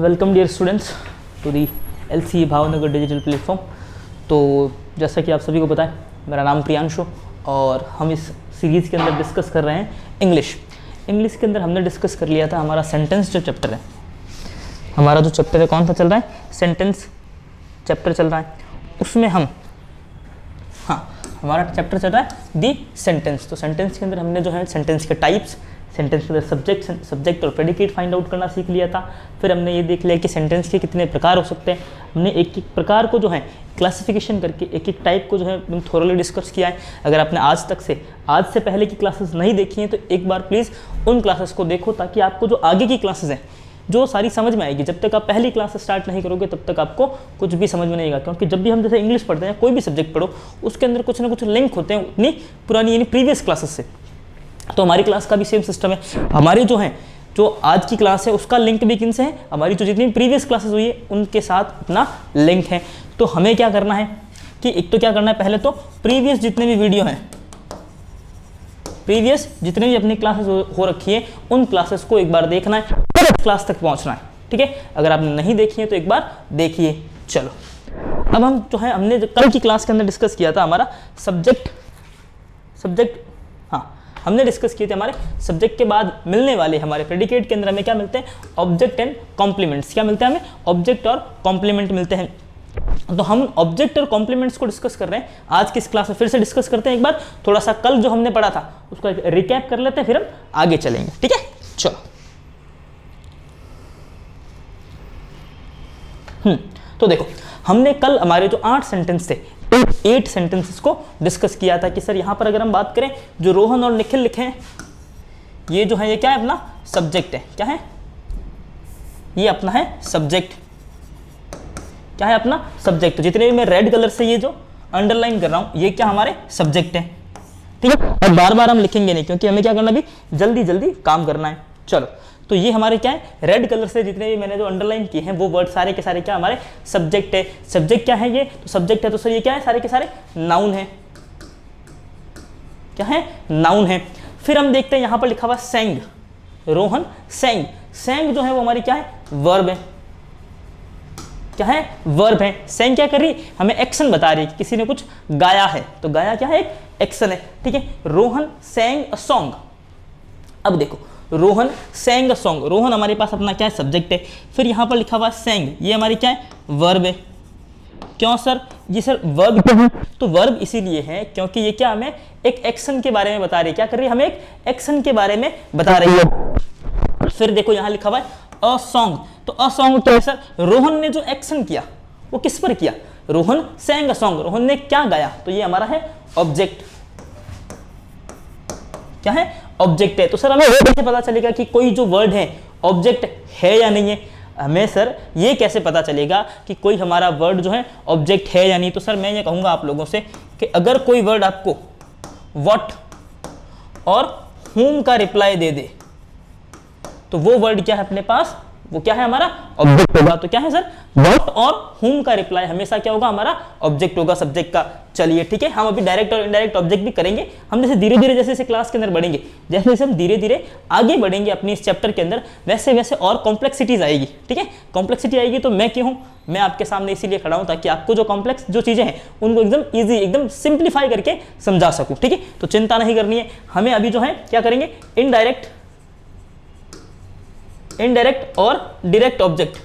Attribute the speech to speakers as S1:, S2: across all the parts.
S1: Welcome dear students to the LC Bhavnagar digital platform. तो जैसा कि आप सभी को पता है, मेरा नाम प्रियांशु और हम इस सीरीज़ के अंदर डिस्कस कर रहे हैं इंग्लिश के अंदर हमने डिस्कस कर लिया था हमारा सेंटेंस जो चैप्टर है। हमारा जो चैप्टर है कौन सा चल रहा है? सेंटेंस चैप्टर चल रहा है। उसमें हम हमारा चैप्टर चल रहा है दी सेंटेंस। तो सेंटेंस के अंदर हमने जो है सेंटेंस के टाइप्स, सेंटेंस के अंदर सब्जेक्ट और प्रेडिकेट फाइंड आउट करना सीख लिया था। फिर हमने ये देख लिया कि सेंटेंस के कितने प्रकार हो सकते हैं। हमने एक एक प्रकार को जो है क्लासिफिकेशन करके एक एक टाइप को जो है एकदम थोरली डिस्कस किया है। अगर आपने आज से पहले की क्लासेस नहीं देखी हैं तो एक बार प्लीज़ उन क्लासेस को देखो, ताकि आपको जो आगे की क्लासेस हैं जो सारी समझ में आएगी। जब तक आप पहली क्लास स्टार्ट नहीं करोगे तब तक आपको कुछ भी समझ में नहीं आएगा, क्योंकि जब भी हम जैसे इंग्लिश पढ़ते हैं, कोई भी सब्जेक्ट पढ़ो, उसके अंदर कुछ ना कुछ लिंक होते हैं उतनी पुरानी यानी प्रीवियस क्लासेस से। तो हमारी क्लास का भी सेम सिस्टम है। हमारी जो आज की क्लास है उसका लिंक भी किन से है? हमारी जो जितनी प्रीवियस क्लासेस हुई है उनके साथ अपना लिंक है। तो हमें क्या करना है कि एक तो क्या करना है, पहले तो प्रीवियस जितने भी वीडियो हैं, प्रीवियस जितने भी अपनी क्लासेस हो रखी है उन क्लासेस को एक बार देखना है, फिर इस क्लास तक पहुंचना है। ठीक है, अगर आपने नहीं देखी है तो एक बार देखिए। चलो, अब हम जो है हमने कल की क्लास के अंदर डिस्कस किया था हमारा सब्जेक्ट हमने डिस्कस किए थे हमारे सब्जेक्ट के बाद मिलने वाले हमारे प्रेडिकेट के अंदर हमें क्या मिलते हैं? Object and complements. क्या मिलते हैं हमें? ऑब्जेक्ट और कॉम्प्लीमेंट मिलते हैं। तो हम ऑब्जेक्ट और कॉम्प्लीमेंट्स को डिस्कस कर रहे हैं आज की इस क्लास में। फिर से डिस्कस करते हैं एक बार, थोड़ा सा कल जो हमने पढ़ा था उसको रिकैप कर लेते हैं, फिर हम आगे चलेंगे। ठीक है, चलो। तो देखो, हमने कल हमारे जो 8 सेंटेंस थे, 8 सेंटेंसेस को डिस्कस किया था कि सर यहाँ पर अगर हम बात करें, जो रोहन और निखिल लिखे हैं, ये जो है ये क्या है? अपना सब्जेक्ट है। क्या है? ये अपना है सब्जेक्ट। क्या है? अपना सब्जेक्ट। तो जितने भी मैं रेड कलर से ये जो अंडरलाइन कर रहा हूं, ये क्या हमारे सब्जेक्ट है। ठीक है, और बार बार हम लिखेंगे नहीं, क्योंकि हमें क्या करना, भी जल्दी जल्दी काम करना है। चलो, तो ये हमारे क्या है? रेड कलर से जितने भी मैंने जो अंडरलाइन किए हैं वो वर्ड सारे के सारे क्या हमारे सब्जेक्ट है। सब्जेक्ट क्या है? ये तो सब्जेक्ट है, तो सर ये क्या है? सारे के सारे नाउन है। क्या है? नाउन है। फिर हम देखते हैं यहां पर लिखा हुआ सेंग, रोहन सेंग। सेंग जो है वो हमारी क्या है? वर्ब है। क्या है? वर्ब है। सेंग क्या कर रही? हमें एक्शन बता रही है कि किसी ने कुछ गाया है, तो गाया क्या है? एक एक्शन है। ठीक है, रोहन सेंग अ सॉन्ग। अब देखो, रोहन सेंग अ सॉन्ग, रोहन हमारे पास अपना क्या है? सब्जेक्ट है। फिर यहां पर लिखा हुआ सेंग, ये हमारी क्या है? वर्ब है। क्यों सर? ये सर वर्ब क्यों है? तो वर्ब इसीलिए है क्योंकि ये क्या हमें एक एक्शन के बारे में बता रही है। क्या कर रही है? हमें एक एक्शन के बारे में बता रही है। फिर देखो यहां लिखा हुआ है अ सॉन्ग, तो अ सॉन्ग क्या है सर? रोहन ने जो एक्शन किया वो किस पर किया? रोहन सेंग अ सॉन्ग, रोहन ने क्या गाया, तो ये हमारा है ऑब्जेक्ट। क्या है? ऑब्जेक्ट है। तो सर हमें ये कैसे पता चलेगा कि कोई जो वर्ड है ऑब्जेक्ट है या नहीं है? हमें सर ये कैसे पता चलेगा कि कोई हमारा वर्ड जो है ऑब्जेक्ट है या नहीं? तो सर मैं ये कहूंगा आप लोगों से कि अगर कोई वर्ड आपको व्हाट और whom का रिप्लाई दे दे तो वो वर्ड क्या है अपने पास? वो क्या है? हमारा ऑब्जेक्ट होगा। तो क्या है सर? व्हाट और whom का रिप्लाई हमेशा क्या होगा? हमारा ऑब्जेक्ट होगा सब्जेक्ट का। चलिए ठीक है, हम अभी डायरेक्ट और इनडायरेक्ट ऑब्जेक्ट भी करेंगे। हम जैसे धीरे धीरे जैसे क्लास के अंदर बढ़ेंगे, जैसे जैसे हम धीरे धीरे आगे बढ़ेंगे अपनी इस चैप्टर के अंदर, वैसे वैसे और कॉम्प्लेक्सिटीज आएगी। ठीक है, कॉम्प्लेक्सिटी आएगी तो मैं क्यों हूँ? मैं आपके सामने इसीलिए खड़ा हूँ ताकि आपको जो कॉम्प्लेक्स जो चीजें हैं उनको एकदम ईजी, एकदम सिंप्लीफाई करके समझा सकूँ। ठीक है, तो चिंता नहीं करनी है। हमें अभी जो है क्या करेंगे? इनडायरेक्ट और डायरेक्ट ऑब्जेक्ट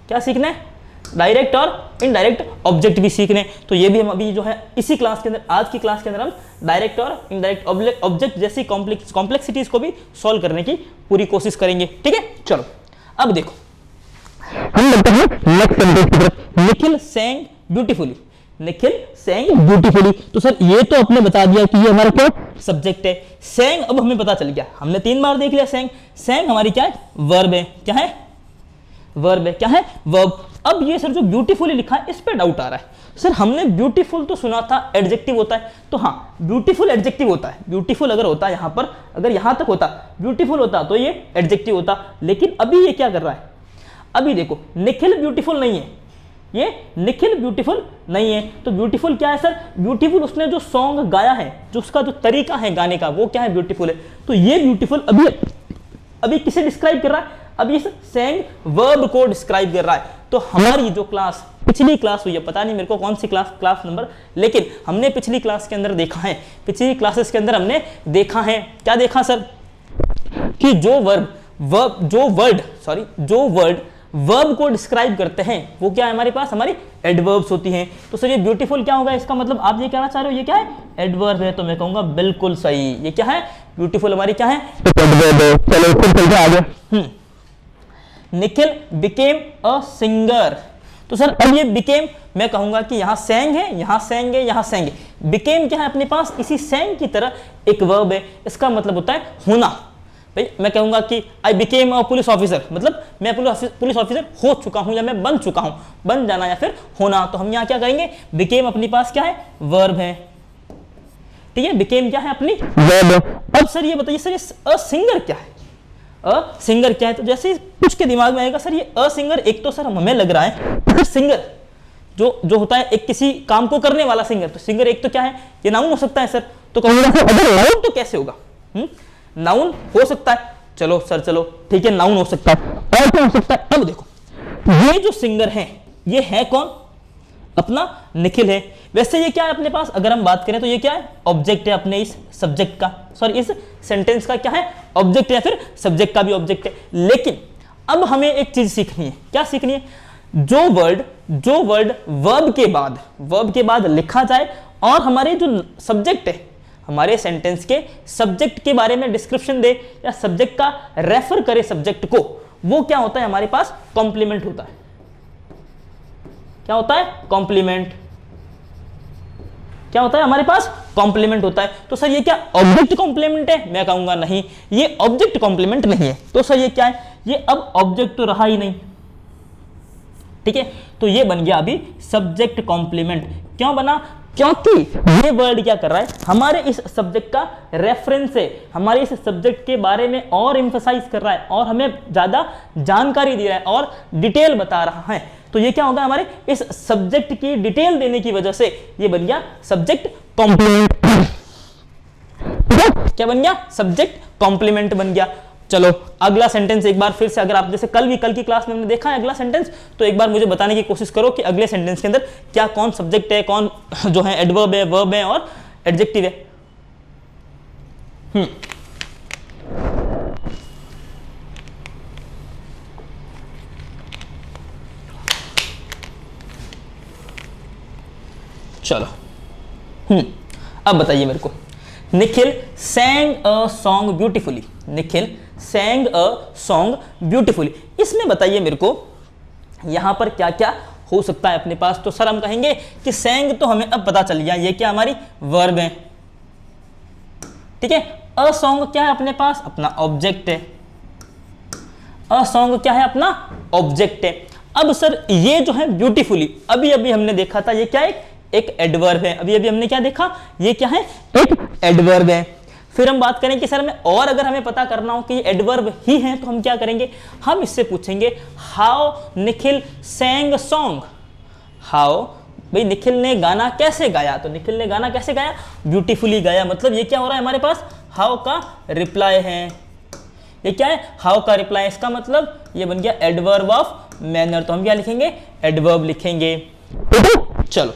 S1: क्या सीखना है? डायरेक्ट और इनडायरेक्ट ऑब्जेक्ट भी सीखने। तो ये भी हम अभी जो है इसी क्लास के अंदर, आज की क्लास के अंदर हम डायरेक्ट और इनडायरेक्ट ऑब्जेक्ट जैसी कॉम्प्लेक्सिटीज को भी सॉल्व करने की पूरी कोशिश करेंगे। ठीक है, चलो अब देखो हम बढ़ते हैं नेक्स्ट सेंटेंस की तरफ। Nikhil sang beautifully, Nikhil sang beautifully. तो सर ये तो आपने बता दिया कि ये हमारा क्या सब्जेक्ट है। सेंग अब हमें पता चल गया, हमने 3 बार देख लिया। सेंग, सेंग हमारी क्या है? वर्ब है। क्या है? वर्ब है। क्या है? वर्ब। अब ये सर जो ब्यूटीफुली लिखा है इस पे डाउट आ रहा है। सर हमने ब्यूटीफुल तो सुना था एडजेक्टिव होता है, तो हाँ ब्यूटीफुल एडजेक्टिव होता है। ब्यूटीफुल अगर होता है यहाँ पर, अगर यहाँ तक होता ब्यूटीफुल होता तो ये एडजेक्टिव होता, लेकिन अभी ये क्या कर रहा है? अभी देखो निखिल ब्यूटीफुल नहीं है, ये निखिल ब्यूटीफुल नहीं है। तो ब्यूटीफुल क्या है सर? ब्यूटीफुल उसने जो सॉन्ग गाया है, जो उसका जो तरीका है गाने का, वो क्या है? ब्यूटीफुल है। तो ये ब्यूटीफुल अभी किसे डिस्क्राइब कर रहा है? अब इस sang वर्ब को डिस्क्राइब कर रहा है। तो हमारी जो क्लास पिछली क्लास हुई है, पता नहीं मेरे को कौन सी क्लास नंबर, लेकिन हमने पिछली क्लास के अंदर देखा है, पिछली क्लासेस के अंदर हमने देखा है, क्या देखा सर, कि जो वर्ड वर्ब को डिस्क्राइब करते हैं वो क्या है हमारे पास, हमारी एडवर्ब्स होती हैं। तो सर ये ब्यूटीफुल क्या होगा, इसका मतलब आप ये कहना चाह रहे हो ये क्या है, एडवर्ब है। तो मैं कहूंगा बिल्कुल सही, ये क्या है, ब्यूटीफुल हमारी क्या है, एडवर्ब है। चलो फिर चलते आगे। Nikhil became a singer. तो सर अब ये बिकेम, मैं कहूंगा कि यहाँ सैंग है, यहाँ सैंग है, यहाँ सैंग है। बिकेम क्या है अपने पास, इसी सैंग की तरह एक वर्ब है, इसका मतलब होता है होना। भाई मैं कहूंगा कि I became a police officer, मतलब मैं पुलिस ऑफिसर हो चुका हूं या मैं बन चुका हूं, बन जाना या फिर होना। तो हम यहाँ क्या करेंगे, बिकेम अपने पास क्या है, वर्ब है, ठीक है, बिकेम क्या है अपनी वर्ब है। अब सर ये बताइए सर अ सिंगर क्या है, अ सिंगर क्या है। तो जैसे कुछ के दिमाग में आएगा सर ये अ सिंगर, एक तो सर हमें लग रहा है तो सिंगर जो होता है एक किसी काम को करने वाला सिंगर, तो सिंगर एक तो क्या है, ये नाउन हो सकता है सर। तो कहूंगा अगर नाउन तो कैसे होगा, नाउन हो सकता है, चलो सर चलो ठीक है नाउन हो सकता है, और क्या हो सकता है। अब देखो ये जो सिंगर है ये है कौन, अपना निखिल है। वैसे ये क्या है अपने पास, अगर हम बात करें तो ये क्या है, ऑब्जेक्ट है अपने इस सब्जेक्ट का, सॉरी इस सेंटेंस का क्या है, ऑब्जेक्ट है, फिर सब्जेक्ट का भी ऑब्जेक्ट है। लेकिन अब हमें एक चीज सीखनी है, क्या सीखनी है, जो वर्ड वर्ब के बाद लिखा जाए और हमारे जो सब्जेक्ट है, हमारे सेंटेंस के सब्जेक्ट के बारे में डिस्क्रिप्शन दे या सब्जेक्ट का रेफर करे सब्जेक्ट को, वो क्या होता है हमारे पास, कॉम्प्लीमेंट होता है। क्या होता है, कॉम्प्लीमेंट। क्या होता है हमारे पास, कॉम्प्लीमेंट होता है। तो सर ये क्या ऑब्जेक्ट कॉम्प्लीमेंट है, मैं कहूंगा नहीं, ये ऑब्जेक्ट कॉम्प्लीमेंट नहीं है। तो सर ये क्या है, ये अब ऑब्जेक्ट तो रहा ही नहीं, ठीक है, तो ये बन गया अभी सब्जेक्ट कॉम्प्लीमेंट। क्यों बना, क्योंकि ये वर्ड क्या कर रहा है, हमारे इस सब्जेक्ट का रेफरेंस है, हमारे इस सब्जेक्ट के बारे में और एम्फसाइज कर रहा है और हमें ज्यादा जानकारी दे रहा है और डिटेल बता रहा है। तो ये क्या होगा, हमारे इस सब्जेक्ट की डिटेल देने की वजह से ये बन गया सब्जेक्ट कॉम्प्लीमेंट। क्या बन गया, सब्जेक्ट कॉम्प्लीमेंट बन गया। चलो अगला सेंटेंस एक बार फिर से, अगर आप जैसे कल की क्लास में हमने देखा है अगला सेंटेंस, तो एक बार मुझे बताने की कोशिश करो कि अगले सेंटेंस के अंदर क्या कौन सब्जेक्ट है, कौन जो है एडवर्ब है, वर्ब है और एडजेक्टिव है। चलो अब बताइए मेरे को, Nikhil sang a song beautifully, Nikhil sang a song beautifully, इसमें बताइए मेरे को यहां पर क्या क्या हो सकता है अपने पास। तो सर हम कहेंगे कि sang तो हमें अब पता चल गया, ये क्या हमारी वर्ब है, ठीक है। a song क्या है अपने पास, अपना ऑब्जेक्ट है, a song क्या है अपना ऑब्जेक्ट है। अब सर ये जो है ब्यूटीफुली, अभी अभी हमने देखा था ये क्या है, एक एडवर्ब है, अभी अभी हमने क्या देखा, ये क्या है, एक एडवर्ब है। फिर हम बात करें कि सर में और अगर हमें पता करना हो कि ये एडवर्ब ही है तो हम क्या करेंगे, हम इससे पूछेंगे how Nikhil sang song, how भाई निखिल ने गाना कैसे गाया, तो निखिल ने गाना कैसे गाया, ब्यूटीफुली गाया। मतलब ये क्या हो रहा है हमारे पास, हाउ का रिप्लाई है, ये क्या है, हाउ का रिप्लाई, इसका मतलब ये बन गया एडवर्ब ऑफ मैनर। तो हम क्या लिखेंगे, एडवर्ब लिखेंगे। चलो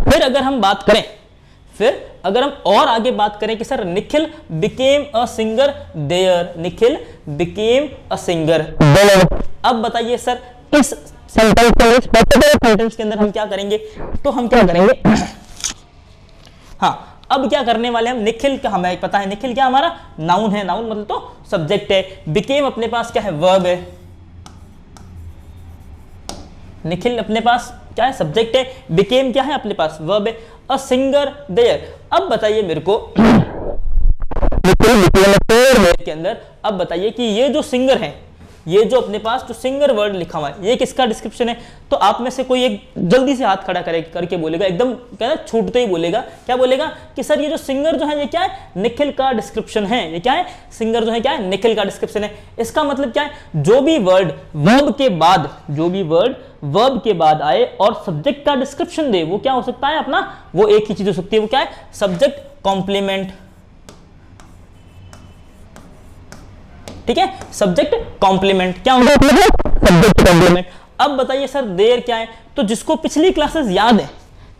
S1: फिर अगर हम बात करें, फिर अगर हम और आगे बात करें कि sir Nikhil became a singer there, Nikhil became a singer there. अब बताइए सर इस सेंटेंस के अंदर हम क्या करेंगे, तो हम क्या करेंगे, हाँ अब क्या करने वाले हम, निखिल का हमें पता है, निखिल क्या हमारा नाउन है, नाउन मतलब तो सब्जेक्ट है, बिकेम अपने पास क्या है, वर्ब है, निखिल अपने पास क्या है, सब्जेक्ट है, बिकेम क्या है अपने पास, वर्ब है, अ सिंगर देयर। अब बताइए मेरे को के अंदर, अब बताइए कि ये जो सिंगर है, ये जो अपने पास जो सिंगर वर्ड लिखा हुआ है, ये किसका डिस्क्रिप्शन है। तो आप में से कोई एक जल्दी से हाथ खड़ा करके बोलेगा, एकदम क्या है छूटते ही बोलेगा, क्या बोलेगा कि सर ये जो सिंगर जो है ये क्या है, निखिल का डिस्क्रिप्शन है। ये क्या है, सिंगर जो है क्या है, निखिल का डिस्क्रिप्शन है। इसका मतलब क्या है, जो भी वर्ड वर्ब के बाद, जो भी वर्ड वर्ब के बाद आए और सब्जेक्ट का डिस्क्रिप्शन दे, वो क्या हो सकता है अपना, वो एक ही चीज हो सकती है, वो क्या है, सब्जेक्ट कॉम्प्लीमेंट। ठीक है, सब्जेक्ट कॉम्प्लीमेंट क्या होगा अपने पास, सब्जेक्ट कॉम्प्लीमेंट। अब बताइए सर देयर क्या है, तो जिसको पिछली क्लासेस याद है,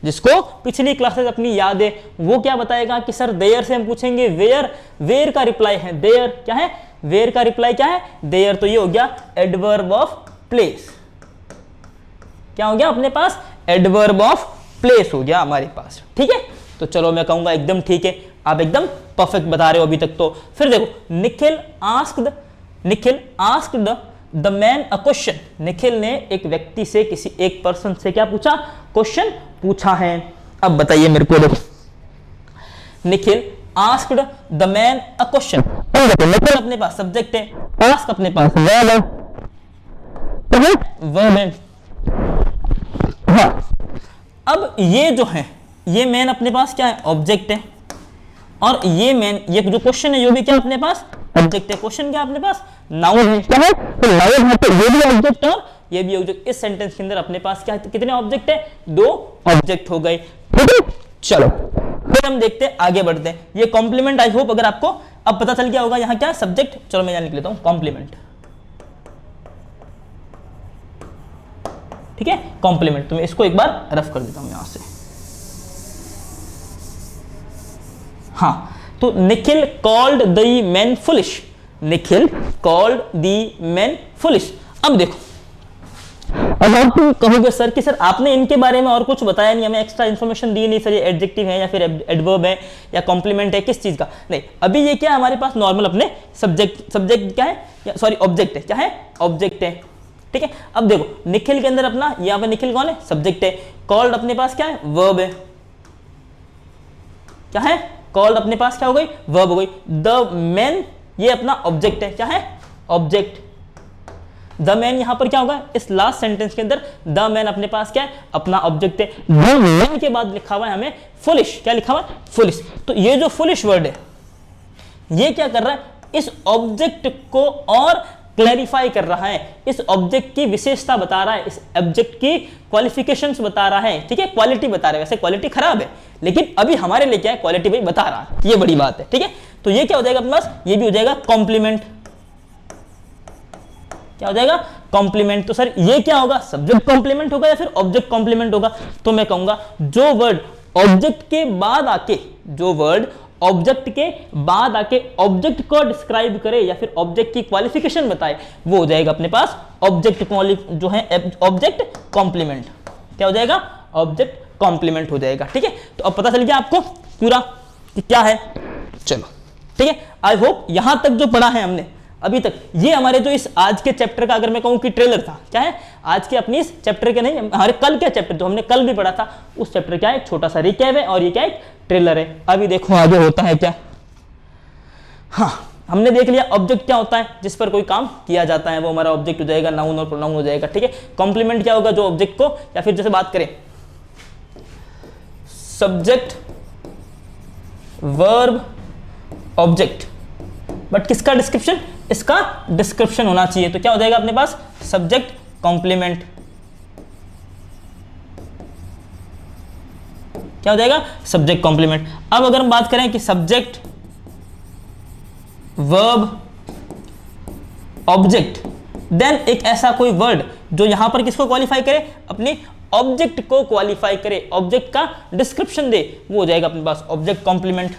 S1: जिसको पिछली क्लासेस अपनी याद है, वो क्या बताएगा कि सर देयर से हम पूछेंगे वेयर, वेयर का रिप्लाई है देयर, क्या है, वेयर का रिप्लाई क्या है देयर, तो ये हो गया एडवर्ब ऑफ प्लेस, क्या हो गया अपने पास, एडवर्ब ऑफ प्लेस हो गया हमारे पास, ठीक है। तो चलो मैं कहूंगा एकदम ठीक है, आप एकदम परफेक्ट बता रहे हो अभी तक। तो फिर देखो Nikhil asked the man a question, Nikhil ने एक व्यक्ति से, किसी एक पर्सन से क्या पूछा, क्वेश्चन पूछा है। अब बताइए मेरे को, देखो Nikhil asked the man a question, Nikhil अपने पास सब्जेक्ट है, आस्क अपने पास वर्ब है। हाँ, अब ये जो है, ये मैन अपने पास क्या है, ऑब्जेक्ट है, और ये मैन, ये जो क्वेश्चन है ये भी क्या अपने पास, ऑब्जेक्ट है। क्वेश्चन क्या अपने पास, नाउन है, क्या है, तो नाउन है, तो ये भी ऑब्जेक्ट और ये भी ऑब्जेक्ट। इस सेंटेंस के अंदर अपने पास क्या है, कितने ऑब्जेक्ट है, 2 ऑब्जेक्ट हो गए, ठीक है। चलो फिर हम देखते हैं, आगे बढ़ते हैं। ये कॉम्प्लीमेंट, आई होप अगर आपको अब पता चल गया होगा यहाँ क्या सब्जेक्ट, चलो मैं यहाँ लिख लेता हूँ कॉम्प्लीमेंट, ठीक है, कॉम्प्लीमेंट। तो मैं इसको एक बार रफ कर देता हूं यहां से। हाँ, तो Nikhil called the man foolish, Nikhil called the man foolish. अब देखो, अब आप कहोगे सर कि सर आपने इनके बारे में और कुछ बताया नहीं, हमें एक्स्ट्रा इन्फॉर्मेशन दी नहीं सर, ये एडजेक्टिव है या फिर एडवर्ब है या कॉम्प्लीमेंट है, किस चीज का, नहीं। अभी ये क्या है हमारे पास, नॉर्मल अपने सब्जेक्ट क्या है, सॉरी ऑब्जेक्ट है, क्या है, ऑब्जेक्ट है, ठीक है। अब देखो निखिल के अंदर अपना, यहाँ पे निखिल कौन है, सब्जेक्ट है, कॉल्ड अपने पास क्या है, वर्ब है, क्या है, कॉल्ड अपने पास क्या हो गई, वर्ब हो गई। द मैन ये अपना ऑब्जेक्ट है, क्या है, ऑब्जेक्ट। द मैन यहां पर क्या होगा, इस लास्ट सेंटेंस के अंदर द मैन अपने पास क्या है, अपना ऑब्जेक्ट है। द मैन के बाद लिखा हुआ है हमें फुलिश, क्या लिखा हुआ है, फुलिश। तो ये जो फुलिश वर्ड है ये क्या कर रहा है, इस ऑब्जेक्ट को और क्लैरिफाई कर रहा है, इस ऑब्जेक्ट की विशेषता बता रहा है, इस ऑब्जेक्ट की क्वालिफिकेशंस बता रहा है, ठीक है, क्वालिटी बता रहा है। वैसे क्वालिटी खराब है, लेकिन अभी हमारे लिए क्या है, क्वालिटी भाई बता रहा है, ये बड़ी बात है, ठीक है। तो ये क्या हो जाएगा अपने पास, ये भी हो जाएगा कॉम्प्लीमेंट, क्या हो जाएगा, कॉम्प्लीमेंट। तो सर ये क्या होगा, सब्जेक्ट कॉम्प्लीमेंट होगा या फिर ऑब्जेक्ट कॉम्प्लीमेंट होगा, तो मैं कहूंगा जो वर्ड ऑब्जेक्ट के बाद आके, जो वर्ड ऑब्जेक्ट के बाद आके ऑब्जेक्ट को डिस्क्राइब करे या फिर ऑब्जेक्ट की क्वालिफिकेशन बताए, वो हो जाएगा अपने पास ऑब्जेक्ट जो है ऑब्जेक्ट कॉम्प्लीमेंट, क्या हो जाएगा, ऑब्जेक्ट कॉम्प्लीमेंट हो जाएगा, ठीक है। तो अब पता चल गया आपको पूरा कि क्या है, चलो ठीक है। आई होप यहां तक जो पढ़ा है हमने अभी तक, ये हमारे जो इस आज के चैप्टर का अगर मैं कहूं कि ट्रेलर था, क्या है, आज के अपनी इस चैप्टर के नहीं, हमारे कल के चैप्टर जो हमने कल भी पढ़ा था उस चैप्टर क्या है, एक छोटा सा रिकैप है, और ये क्या है, ट्रेलर है। अभी देखो आगे होता है क्या। हाँ, हमने देख लिया ऑब्जेक्ट क्या होता है, जिस पर कोई काम किया जाता है, वो हमारा ऑब्जेक्ट हो जाएगा, नाउन और प्रोनाउन हो जाएगा, ठीक है। कॉम्प्लीमेंट क्या होगा, जो ऑब्जेक्ट को, या फिर जैसे बात करें सब्जेक्ट वर्ब ऑब्जेक्ट, बट किसका डिस्क्रिप्शन, इसका डिस्क्रिप्शन होना चाहिए, तो क्या हो जाएगा अपने पास, सब्जेक्ट कॉम्प्लीमेंट, क्या हो जाएगा, सब्जेक्ट कॉम्प्लीमेंट। अब अगर हम बात करें कि सब्जेक्ट वर्ब ऑब्जेक्ट, देन एक ऐसा कोई वर्ड जो यहां पर किसको क्वालिफाई करे, अपने ऑब्जेक्ट को क्वालिफाई करे, ऑब्जेक्ट का डिस्क्रिप्शन दे, वो हो जाएगा अपने पास ऑब्जेक्ट कॉम्प्लीमेंट।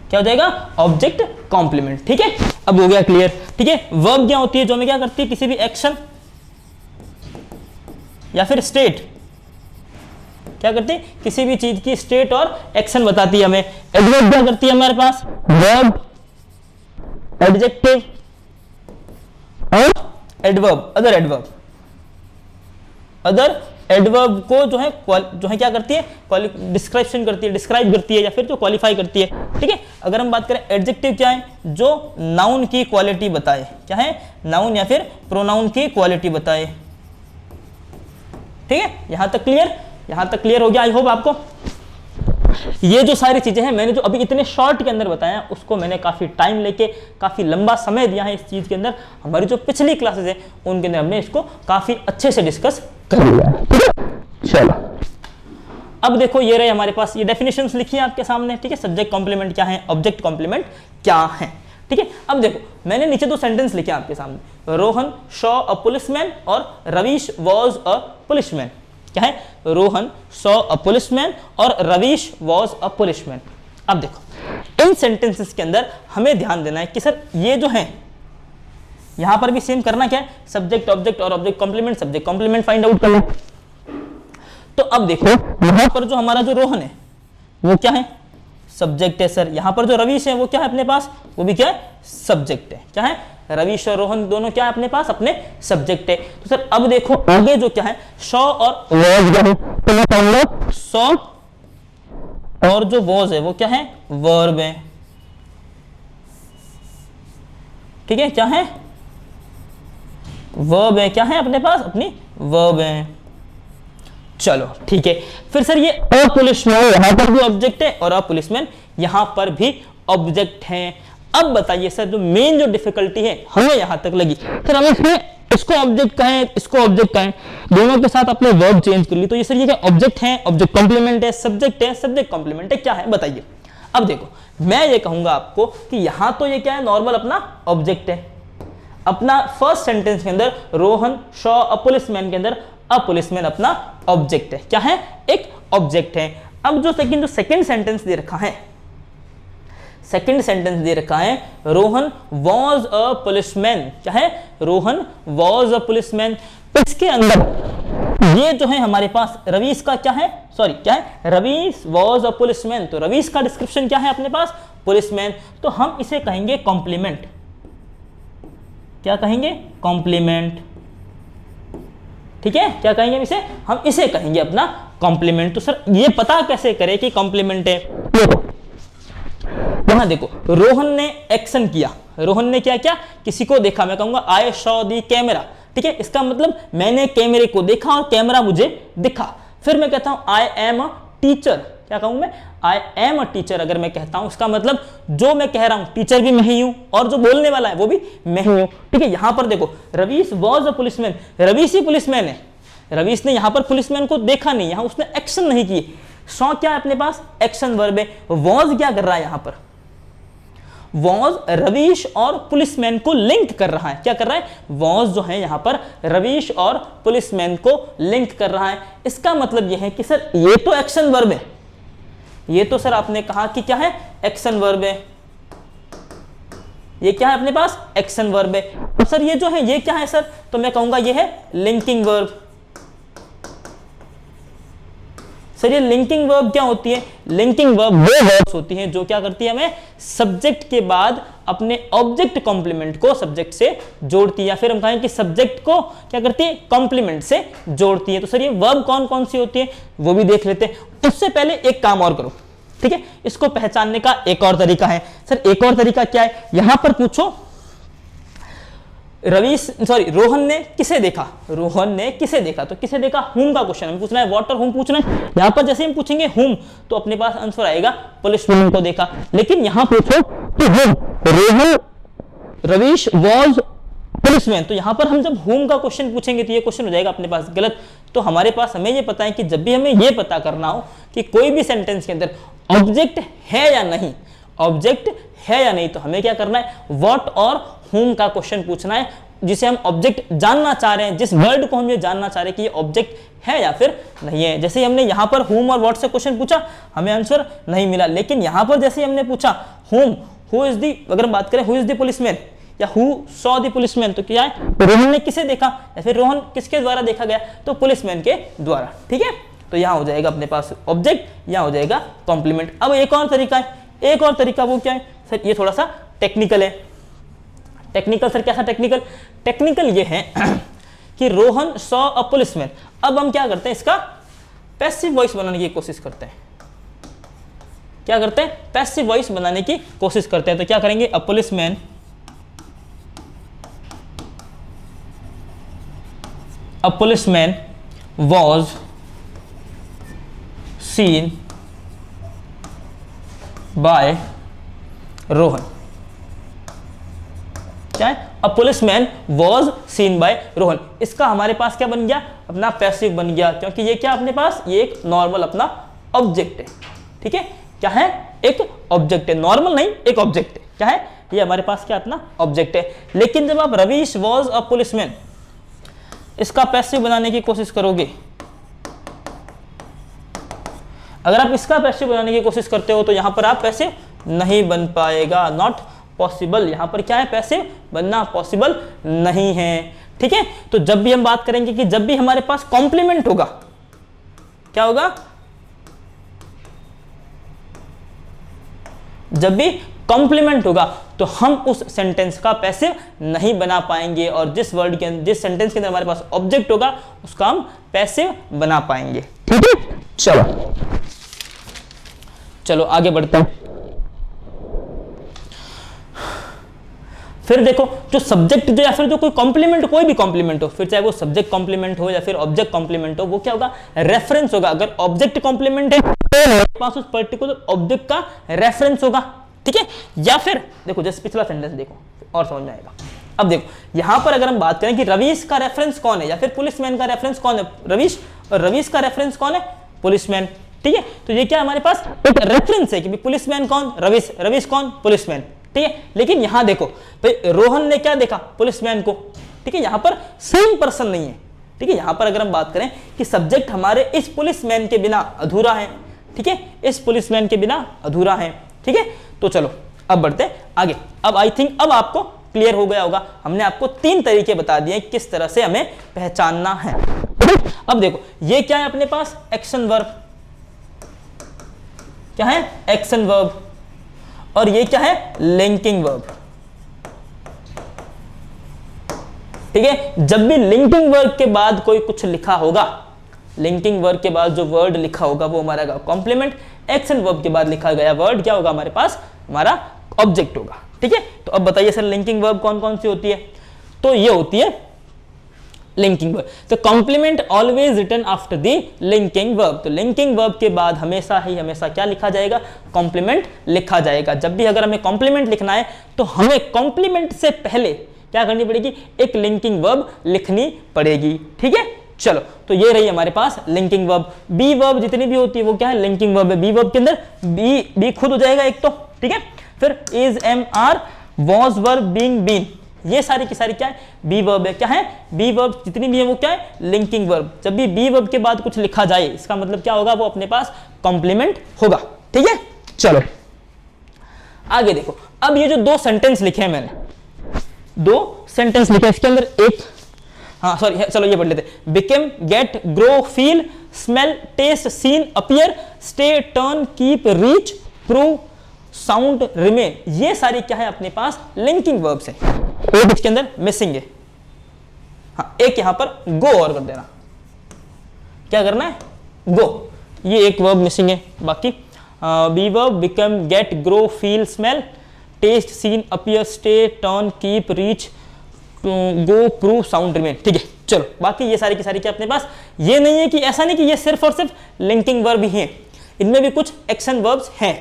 S1: क्या हो जाएगा, ऑब्जेक्ट कॉम्प्लीमेंट, ठीक है। अब हो गया क्लियर, ठीक है। वर्ब क्या होती है, जो हमें क्या करती है, किसी भी एक्शन या फिर स्टेट, क्या करती है, किसी भी चीज की स्टेट और एक्शन बताती है हमें। एडवर्ब क्या करती है हमारे पास, वर्ब, एडजेक्टिव और adverb, other adverb, other adverb को जो है क्या करती है, डिस्क्रिप्शन करती है, डिस्क्राइब करती है, या फिर जो क्वालिफाई करती है, ठीक है। अगर हम बात करें एडजेक्टिव क्या है, जो नाउन की क्वालिटी बताए, क्या है, नाउन या फिर प्रोनाउन की क्वालिटी बताए, ठीक है। यहां तक क्लियर, यहां तक क्लियर हो गया आई होप आपको। ये जो सारी चीजें हैं मैंने जो अभी इतने शॉर्ट के अंदर बताया, उसको मैंने काफी टाइम लेके, काफी लंबा समय दिया है इस चीज के अंदर। हमारी जो पिछली क्लासेस है उनके अंदर हमने इसको काफी अच्छे से डिस्कस कर लिया है, ठीक है। चलो अब देखो ये रहे हमारे पास, ये डेफिनेशंस लिखी है आपके सामने, ठीक है। सब्जेक्ट कॉम्प्लीमेंट क्या है, ऑब्जेक्ट कॉम्प्लीमेंट क्या है, ठीक है। अब देखो मैंने नीचे 2 सेंटेंस लिखे आपके सामने, रोहन सॉ अ पुलिसमैन और रवीश वाज अ पुलिसमैन। क्या है, रोहन सॉ अ पुलिसमैन और रवीश वाज अ पुलिसमैन। अब देखो इन सेंटेंसेस के अंदर हमें ध्यान देना है कि सर ये जो है यहां पर भी सेम करना क्या है, सब्जेक्ट ऑब्जेक्ट और object complement, subject complement find out करना। तो अब देखो यहां पर जो हमारा जो रोहन है वो क्या है, सब्जेक्ट है सर। यहां पर जो रवीश है वो क्या है अपने पास, वो भी क्या है, सब्जेक्ट है। क्या है, रवीश और रोहन दोनों क्या है अपने पास, अपने सब्जेक्ट है। तो सर अब देखो आगे जो क्या है, सॉ और वॉज क्या है, तो मैं कहूंगा सॉ और जो वॉज है वो क्या है, वर्ब है, ठीक है। क्या है, वर्ब है, क्या है अपने पास, अपनी वर्ब है। चलो ठीक है, फिर सर ये अ पुलिसमैन यहां पर भी ऑब्जेक्ट है और अ पुलिसमैन यहां पर भी ऑब्जेक्ट है। अब बताइए सर जो मेन जो डिफिकल्टी है हमें यहां तक लगी, सर हम इसमें इसको ऑब्जेक्ट कहें इसको ऑब्जेक्ट कहें, दोनों के साथ अपने वर्ब चेंज कर ली, तो ये सर ये क्या ऑब्जेक्ट है, ऑब्जेक्ट कॉम्प्लीमेंट है, सब्जेक्ट कॉम्प्लीमेंट है, क्या है बताइए। अब देखो मैं ये कहूंगा आपको कि यहां तो ये क्या है, नॉर्मल अपना ऑब्जेक्ट है। अपना फर्स्ट सेंटेंस के अंदर रोहन सॉ अ पुलिसमैन के अंदर अ पुलिसमैन अपना ऑब्जेक्ट है, क्या है, एक ऑब्जेक्ट है। अब जो सेकंड सेंटेंस दे रखा है, सेकंड सेंटेंस दे रखा है रोहन वॉज अ पुलिसमैन, क्या है, रोहन वॉज अ पुलिसमैन। इसके अंदर ये जो है हमारे पास रवीश का क्या है, सॉरी क्या है, रवीश वॉज अ पुलिसमैन, तो रवीश का डिस्क्रिप्शन क्या है अपने पास, पुलिसमैन, तो हम इसे कहेंगे कॉम्प्लीमेंट। क्या कहेंगे, कॉम्प्लीमेंट, ठीक है। क्या कहेंगे हम इसे, हम इसे कहेंगे अपना कॉम्प्लीमेंट। तो सर ये पता कैसे करें कि कॉम्प्लीमेंट है, यहां देखो रोहन ने एक्शन किया, रोहन ने क्या किया, किसी को देखा, मैं कहूंगा आई सॉ दी कैमरा, ठीक है। इसका मतलब मैंने कैमरे को देखा और कैमरा मुझे दिखा। फिर मैं कहता हूं आई एम अ टीचर, क्या कहूं मैं, आई एम अ टीचर। अगर मैं कहता हूं इसका मतलब जो मैं कह रहा हूं टीचर भी मैं ही हूं और जो बोलने वाला है वो भी मैं ही हूं, ठीक है। यहां पर देखो Ravish was a policeman, Ravish he policeman है, रवीश ने यहां पर पुलिसमैन को देखा नहीं, यहां उसने एक्शन नहीं की। सॉ क्या है अपने पास, एक्शन वर्ब है। वॉज क्या कर रहा है यहां पर, वॉज रवीश और पुलिसमैन को लिंक कर रहा है, क्या कर रहा है, वॉज जो है यहां पर रवीश और पुलिसमैन को लिंक कर रहा है। इसका मतलब यह है कि सर ये तो एक्शन वर्ब है, ये तो सर आपने कहा कि क्या है, एक्शन वर्ब है, ये क्या है अपने पास, एक्शन वर्ब है। तो सर ये जो है ये क्या है सर, तो मैं कहूंगा ये है लिंकिंग वर्ब। सर ये लिंकिंग वर्ब क्या होती है, लिंकिंग वर्ब वो वर्ब्स होती हैं जो क्या करती है, हमें सब्जेक्ट के बाद अपने ऑब्जेक्ट कॉम्प्लीमेंट को सब्जेक्ट से जोड़ती है, या फिर हम कहें कि सब्जेक्ट को क्या करती है, कॉम्प्लीमेंट से जोड़ती है। तो सर ये वर्ब कौन कौन सी होती है वो भी देख लेते हैं। उससे पहले एक काम और करो, ठीक है, इसको पहचानने का एक और तरीका है। सर एक और तरीका क्या है, यहां पर पूछो रोहन ने किसे देखा, रोहन ने किसे देखा, तो किसे देखा, हुम का क्वेश्चन हमें पूछना है, व्हाट और हुम पूछना है। यहां पर जैसे हम पूछेंगे हुम तो अपने पास आंसर आएगा पुलिसमैन को देखा। लेकिन यहां पूछो कि हुम, रोहन रवीश वॉज पुलिसमैन, तो यहां पर हम जब हुम का क्वेश्चन पूछेंगे तो ये क्वेश्चन हो जाएगा अपने पास गलत। तो हमारे पास हमें ये पता है कि जब भी हमें ये पता करना हो कि कोई भी सेंटेंस के अंदर ऑब्जेक्ट है या नहीं, ऑब्जेक्ट है या नहीं, तो हमें क्या करना है, व्हाट और हुम का क्वेश्चन पूछना है, जिसे हम ऑब्जेक्ट जानना चाह रहे हैं, जिस वर्ड को हम ये जानना चाह रहे हैं कि ये ऑब्जेक्ट है या फिर नहीं है। जैसे हमने यहां पर हुम और व्हाट से क्वेश्चन पूछा, हमें आंसर नहीं मिला। लेकिन यहां पर जैसे हमने पूछा हुम, हु इज दी, अगर हम बात करें हु इज द पुलिसमैन या हु सॉ द पुलिसमैन, तो क्या है, तो रोहन ने किसे देखा, या फिर रोहन किसके द्वारा देखा गया, तो पुलिसमैन के द्वारा, ठीक है। तो यहां हो जाएगा अपने पास ऑब्जेक्ट, यहां हो जाएगा कॉम्प्लीमेंट। अब एक और तरीका है, एक और तरीका वो क्या है सर, ये थोड़ा सा टेक्निकल है। टेक्निकल सर कैसा टेक्निकल, टेक्निकल ये है कि रोहन सॉ अ पुलिसमैन। अब हम क्या करते हैं, इसका पैसिव वॉइस बनाने की कोशिश करते हैं। क्या करते हैं, पैसिव वॉइस बनाने की कोशिश करते हैं। तो क्या करेंगे, a policeman, a policeman was seen by Rohan. क्या है, a policeman was seen by Rohan. इसका हमारे पास क्या बन गया, अपना पैसिव बन गया, क्योंकि ये क्या अपने पास, ये एक नॉर्मल अपना ऑब्जेक्ट है, ठीक है, क्या है, एक ऑब्जेक्ट है, नॉर्मल नहीं, एक ऑब्जेक्ट है, क्या है, ये हमारे पास क्या अपना ऑब्जेक्ट है। लेकिन जब आप रवीश वॉज अ पुलिसमैन इसका पैसिव बनाने की कोशिश करोगे, अगर आप इसका पैसिव बनाने की कोशिश करते हो तो यहां पर आप पैसिव नहीं बन पाएगा, नॉट पॉसिबल, यहां पर क्या है, पैसिव बनना पॉसिबल नहीं है, ठीक है। तो जब भी हम बात करेंगे कि जब भी हमारे पास कॉम्प्लीमेंट होगा, क्या होगा, जब भी कॉम्प्लीमेंट होगा तो हम उस सेंटेंस का पैसिव नहीं बना पाएंगे, और जिस वर्ड के जिस सेंटेंस के अंदर हमारे पास ऑब्जेक्ट होगा उसका हम पैसिव बना पाएंगे, ठीक है। चलो चलो आगे बढ़ते हैं। फिर देखो जो सब्जेक्ट जो या फिर जो कोई कॉम्प्लीमेंट, कोई भी कॉम्प्लीमेंट हो, फिर चाहे वो सब्जेक्ट कॉम्प्लीमेंट हो या फिर ऑब्जेक्ट कॉम्प्लीमेंट हो, वो क्या होगा, रेफरेंस होगा। अगर ऑब्जेक्ट कॉम्प्लीमेंट है तो पास उस पर्टिकुलर ऑब्जेक्ट का रेफरेंस होगा, ठीक है। या फिर देखो जैसे पिछला सेंटेंस देखो और समझ में आएगा। अब देखो यहां पर अगर हम बात करें कि रवीश का रेफरेंस कौन है या फिर पुलिसमैन का रेफरेंस कौन है, रवीश, और रवीश का रेफरेंस कौन है, पुलिसमैन, ठीक है। तो ये क्या हमारे पास एक रेफरेंस है कि पुलिसमैन कौन, रवीश, रवीश कौन, पुलिसमैन, ठीक है। लेकिन यहां देखो भाई रोहन ने क्या देखा, पुलिसमैन को, ठीक है, यहां पर सेम पर्सन नहीं है, ठीक है। यहां पर अगर हम बात करें कि सब्जेक्ट हमारे इस पुलिसमैन के बिना अधूरा है, ठीक है, इस पुलिसमैन के बिना अधूरा है, ठीक है। तो चलो अब बढ़ते हैं आगे। अब आई थिंक अब आपको क्लियर हो गया होगा, हमने आपको 3 तरीके बता दिए किस तरह से हमें पहचानना है। अब देखो ये क्या है अपने पास, एक्शन वर्ब, क्या है, एक्शन वर्ब, और ये क्या है, लिंकिंग वर्ब, ठीक है। जब भी लिंकिंग वर्ब के बाद कोई कुछ लिखा होगा, लिंकिंग वर्ब के बाद जो वर्ड लिखा होगा वो हमारा कॉम्प्लीमेंट, एक्शन वर्ब के बाद लिखा गया वर्ड क्या होगा हमारे पास, हमारा ऑब्जेक्ट होगा, ठीक है। तो अब बताइए सर लिंकिंग वर्ब कौन कौन सी होती है, तो ये होती है लिंकिंग वर्ब। तो complement always written after the linking verb, तो लिंकिंग वर्ब के बाद हमेशा ही हमेशा क्या लिखा जाएगा, कॉम्प्लीमेंट लिखा जाएगा। जब भी अगर हमें कॉम्प्लीमेंट लिखना है तो हमें कॉम्प्लीमेंट से पहले क्या करनी पड़ेगी, एक लिंकिंग वर्ब लिखनी पड़ेगी, ठीक है। चलो तो ये रही हमारे पास लिंकिंग वर्ब। बी वर्ब जितनी भी होती है वो क्या है, लिंकिंग वर्ब है। बी वर्ब के अंदर बी खुद हो जाएगा एक तो, ठीक है। फिर is, am, are, was, were, being, been, ये सारी की सारी क्या है, बी वर्ब है, क्या है, बी वर्ब जितनी भी है वो क्या है, लिंकिंग वर्ब। जब भी बी वर्ब के बाद कुछ लिखा जाए इसका मतलब क्या होगा, वो अपने पास कॉम्प्लीमेंट होगा, ठीक है। चलो आगे देखो, अब ये जो 2 सेंटेंस लिखे हैं मैंने, 2 सेंटेंस लिखे, इसके अंदर एक, हाँ सॉरी, चलो ये पढ़ लेते, became, get, grow, feel, smell, taste, scene, appear, stay, turn, keep, reach, prove, sound, remain, ये सारी क्या है अपने पास लिंकिंग वर्ब्स है। एक इसके अंदर मिसिंग है, हाँ एक यहां पर गो और कर देना, क्या करना है, गो, ये एक वर्ब मिसिंग है। बाकी be verb, become, get, grow, feel, smell, taste, scene, appear, stay, turn, keep, reach, go, prove, sound, remain, ठीक है। चलो बाकी ये सारी की सारी क्या अपने पास, ये नहीं है कि ऐसा नहीं कि ये सिर्फ और सिर्फ लिंकिंग वर्ब ही हैं, इनमें भी कुछ एक्शन वर्ब्स हैं।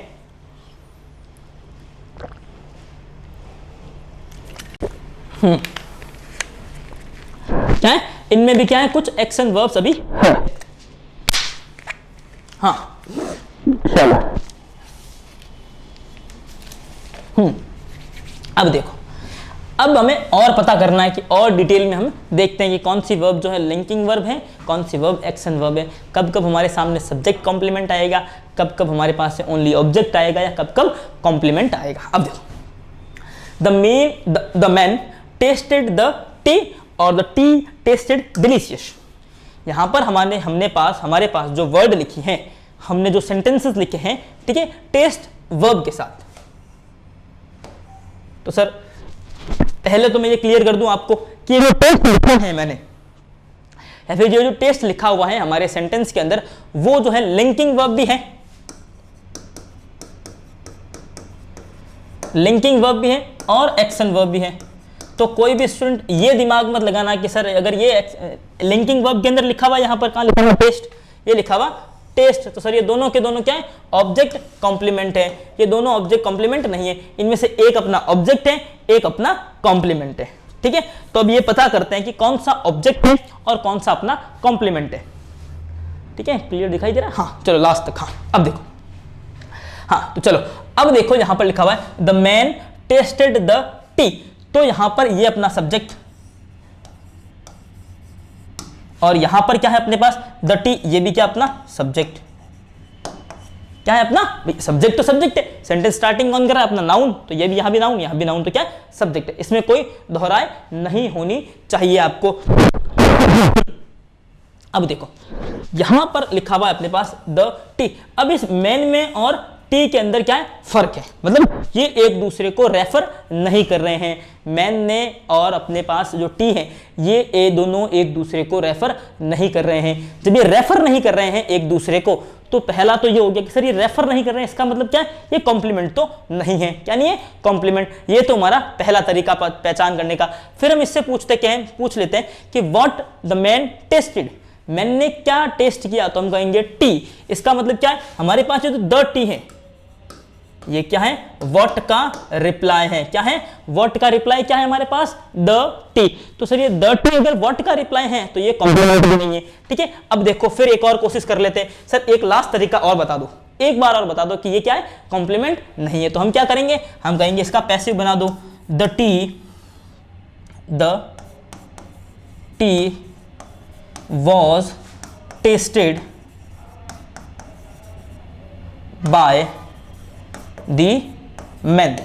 S1: क्या है, इनमें भी क्या है, कुछ एक्शन वर्ब्स अभी है, हाँ चलो। अब देखो, अब हमें और पता करना है कि और डिटेल में हम देखते हैं कि कौन सी वर्ब जो है लिंकिंग वर्ब है, कौन सी वर्ब एक्शन वर्ब है, कब कब हमारे सामने सब्जेक्ट कॉम्प्लीमेंट आएगा, कब कब हमारे पास से ओनली ऑब्जेक्ट आएगा, या कब कब कॉम्प्लीमेंट आएगा। अब देखो, the man tested the T और द टी टेस्टेड डिलीशियस। यहां पर हमारे पास जो वर्ड लिखी हैं, हमने जो सेंटेंसेस लिखे हैं, ठीक है, टेस्ट वर्ब के साथ। तो सर पहले तो मैं ये क्लियर कर दूं आपको कि ये जो टेस्ट लिखा है मैंने, या फिर जो टेस्ट लिखा हुआ है हमारे सेंटेंस के अंदर, वो जो है लिंकिंग वर्ब भी है, लिंकिंग वर्ब भी है और एक्शन वर्ब भी है। तो कोई भी स्टूडेंट ये दिमाग मत लगाना कि सर अगर ये लिंकिंग वर्ब के अंदर लिखा हुआ, यहां पर कहां लिखा हुआ टेस्ट, ये लिखा हुआ टेस्ट, तो सर ये दोनों के दोनों क्या है, ऑब्जेक्ट कॉम्प्लीमेंट है। ये दोनों ऑब्जेक्ट कॉम्प्लीमेंट नहीं है, इनमें से एक अपना ऑब्जेक्ट है, एक अपना कॉम्प्लीमेंट है, ठीक है। तो अब ये पता करते हैं कि कौन सा ऑब्जेक्ट है और कौन सा अपना कॉम्प्लीमेंट है। ठीक है, क्लियर दिखाई दे रहा है? हाँ चलो लास्ट तक। हाँ अब देखो, हाँ तो चलो अब देखो यहां पर लिखा हुआ है the man tested the T, तो यहां पर ये अपना सब्जेक्ट और यहां पर क्या है अपने पास द टी, ये भी क्या अपना सब्जेक्ट, क्या है अपना सब्जेक्ट, तो सब्जेक्ट है। सेंटेंस स्टार्टिंग कौन कर रहा है अपना नाउन, तो ये भी यहां भी नाउन, यहां भी नाउन, तो क्या सब्जेक्ट है। इसमें कोई दोहराए नहीं होनी चाहिए आपको। अब देखो यहां पर लिखा हुआ है अपने पास द टी, अब इस मैन में और टी के अंदर क्या है फर्क है, मतलब ये एक दूसरे को रेफर नहीं कर रहे हैं। मैन ने और अपने पास जो टी है ये दोनों एक दूसरे को रेफर नहीं कर रहे हैं। जब ये रेफर नहीं कर रहे हैं एक दूसरे को, तो पहला तो ये हो गया कि सर ये रेफर नहीं कर रहे हैं, इसका मतलब क्या है, ये कॉम्प्लीमेंट तो नहीं है। क्या नहीं है? कॉम्प्लीमेंट। ये तो हमारा पहला तरीका पहचान करने का। फिर हम इससे पूछ लेते हैं कि व्हाट द मैन टेस्टेड, मैंने क्या टेस्ट किया, तो हम कहेंगे टी। इसका मतलब क्या है, हमारे पास जो द टी है ये क्या है, व्हाट का रिप्लाई है। क्या है? व्हाट का रिप्लाई क्या है हमारे पास, द टी। तो सर ये द टी अगर व्हाट का रिप्लाई है तो ये कॉम्प्लीमेंट भी नहीं है। ठीक है, अब देखो फिर एक और कोशिश कर लेते हैं। सर एक लास्ट तरीका और बता दो, एक बार और बता दो कि ये क्या है, कॉम्प्लीमेंट नहीं है। तो हम क्या करेंगे, हम कहेंगे इसका पैसिव बना दो, the T was tasted by the men,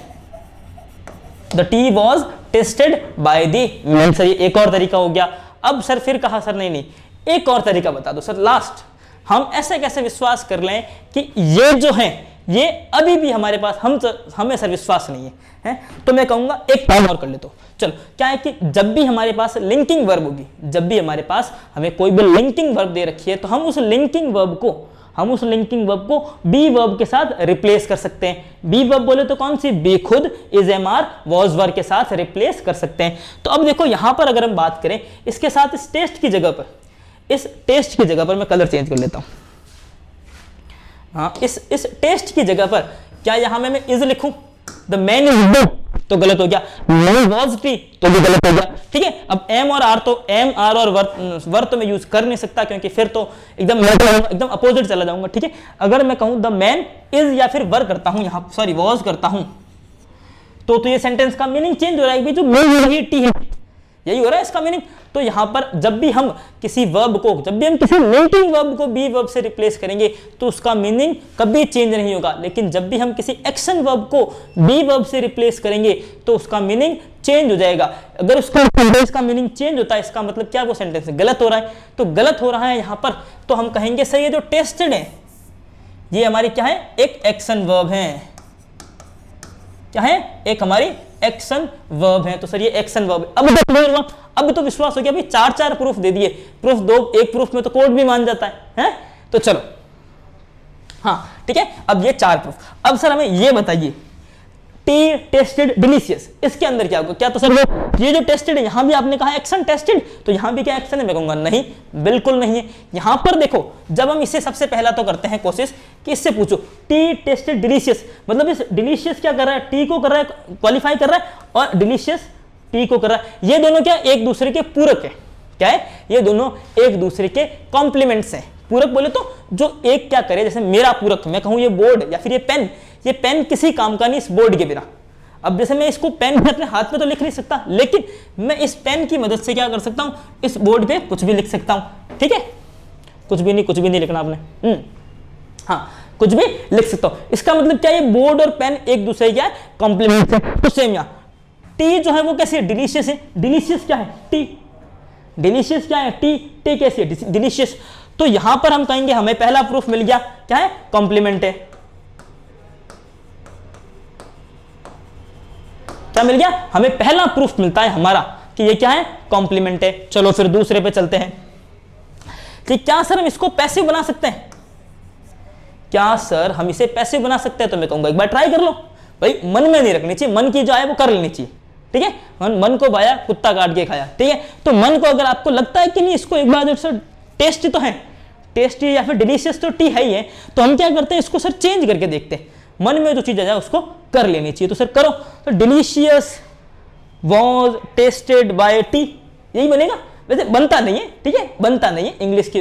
S1: the tea was tasted by the men। Sir ये एक और तरीका हो गया। अब सर फिर कहा सर नहीं एक और तरीका बता दो सर लास्ट। हम ऐसे कैसे विश्वास कर लें कि ये जो है ये अभी भी हमारे पास हमें सर विश्वास नहीं है, तो मैं कहूंगा एक काम और कर ले। तो चलो क्या है कि जब भी हमारे पास लिंकिंग वर्ब होगी, जब भी हमारे पास हमें कोई भी लिंकिंग वर्ब दे रखी है, तो हम उस लिंकिंग वर्ब को बी वर्ब के साथ रिप्लेस कर सकते हैं। बी वर्ब बोले तो कौन सी, बी खुद, is am are, was were के साथ रिप्लेस कर सकते हैं। तो अब देखो यहां पर अगर हम बात करें इसके साथ इस टेस्ट की जगह पर मैं कलर चेंज कर लेता हूं। हाँ, इस टेस्ट की जगह पर क्या यहां में मैं इज लिखूं, द मैन इज द, तो गलत हो गया। मैन वाज टी, तो भी गलत हो गया। ठीक है, अब एम और आर, तो एम आर और वर तो मैं यूज कर नहीं सकता, क्योंकि फिर तो एकदम अपोजिट चला जाऊंगा। ठीक है, अगर मैं कहूं द मैन इज या फिर वर करता हूं, यहां सॉरी वॉज करता हूं, तो ये सेंटेंस का मीनिंग चेंज हो रहा है। जो मैन वही टी है, यही हो रहा है इसका मीनिंग। तो यहां पर जब भी हम किसी लिंकिंग वर्ब को बी वर्ब से रिप्लेस करेंगे तो उसका मीनिंग कभी चेंज नहीं होगा। लेकिन जब भी हम किसी एक्शन वर्ब को बी वर्ब से रिप्लेस करेंगे तो उसका मीनिंग चेंज हो जाएगा। अगर उसका सेंटेंस का मीनिंग चेंज होता है, इसका मतलब क्या, वो सेंटेंस गलत हो रहा है। तो गलत हो रहा है यहां पर, तो हम कहेंगे सर ये जो टेस्टेड है ये हमारी क्या है, एक एक्शन वर्ब है। क्या है, एक हमारी एक्शन वर्ब है। तो सर ये एक्शन वर्ब है। अब तो क्लियर हुआ, अब तो विश्वास हो गया भाई। चार प्रूफ दे दिए, प्रूफ दो, एक प्रूफ में तो कोर्ट भी मान जाता है? तो चलो हाँ ठीक है, अब ये 4 प्रूफ। अब सर हमें ये बताइए टी टेस्टेड डिलीशियस, इसके अंदर क्या होगा? क्या तो सर ये जो टेस्टेड है, यहां भी आपने कहा एक्शन टेस्टेड, तो यहां भी क्या एक्शन है? मैं कहूंगा नहीं, बिल्कुल नहीं है। यहां पर देखो, जब हम इसे सबसे पहला तो करते हैं कोशिश कि इससे पूछो टी टेस्टेड डिलीशियस, मतलब इस डिलीशियस क्या कर रहा है, टी को कर रहा है, क्वालिफाई कर रहा है, और डिलीशियस टी को कर रहा है। ये दोनों क्या एक दूसरे के पूरक है। क्या है? ये दोनों एक दूसरे के कॉम्प्लीमेंट्स हैं। पूरक बोले तो जो एक क्या करे, जैसे मेरा पूरक, मैं कहूं ये बोर्ड या फिर ये पेन किसी काम का नहीं इस बोर्ड के बिना। अब जैसे मैं इसको पेन में अपने हाथ में तो लिख नहीं सकता, लेकिन मैं इस पेन की मदद से क्या कर सकता हूं, इस बोर्ड पे कुछ भी लिख सकता हूं। ठीक है, कुछ भी नहीं लिखना आपने, हाँ कुछ भी लिख सकता हूं। इसका मतलब क्या, ये बोर्ड और पेन एक दूसरे क्या है, कॉम्प्लीमेंट है। तो सेम यहाँ टी जो है वो कैसी है, डिलीशियस है। डिलीशियस क्या है, टी। डिलीशियस क्या है, टी। टी कैसी है, डिलीशियस। तो यहां पर हम कहेंगे हमें पहला प्रूफ मिल गया, क्या है, कॉम्प्लीमेंट है। क्या मिल गया, हमें पहला प्रूफ मिलता है हमारा कि ये क्या है, कॉम्प्लीमेंट है। चलो फिर दूसरे पे चलते हैं कि क्या सर हम इसको पैसिव बना सकते हैं? क्या सर हम इसे पैसिव बना सकते हैं? तो मैं कहूंगा एक बार ट्राई कर लो भाई। मन में नहीं रखनी चाहिए, मन की जो है वो कर लेनी चाहिए। ठीक है, मन को भाया कुत्ता काट के खाया। ठीक है, तो मन को अगर आपको लगता है कि नहीं इसको एक बार सर टेस्टी तो है, टेस्टी या फिर डिलीशियस तो टी है ही है, तो हम क्या करते हैं, इसको सर चेंज करके देखते हैं। मन में जो चीज आ जाए उसको कर लेनी चाहिए। तो सर करो, तो delicious was tested by T, यही बनेगा। वैसे बनता नहीं है, ठीक है, बनता नहीं है इंग्लिश की,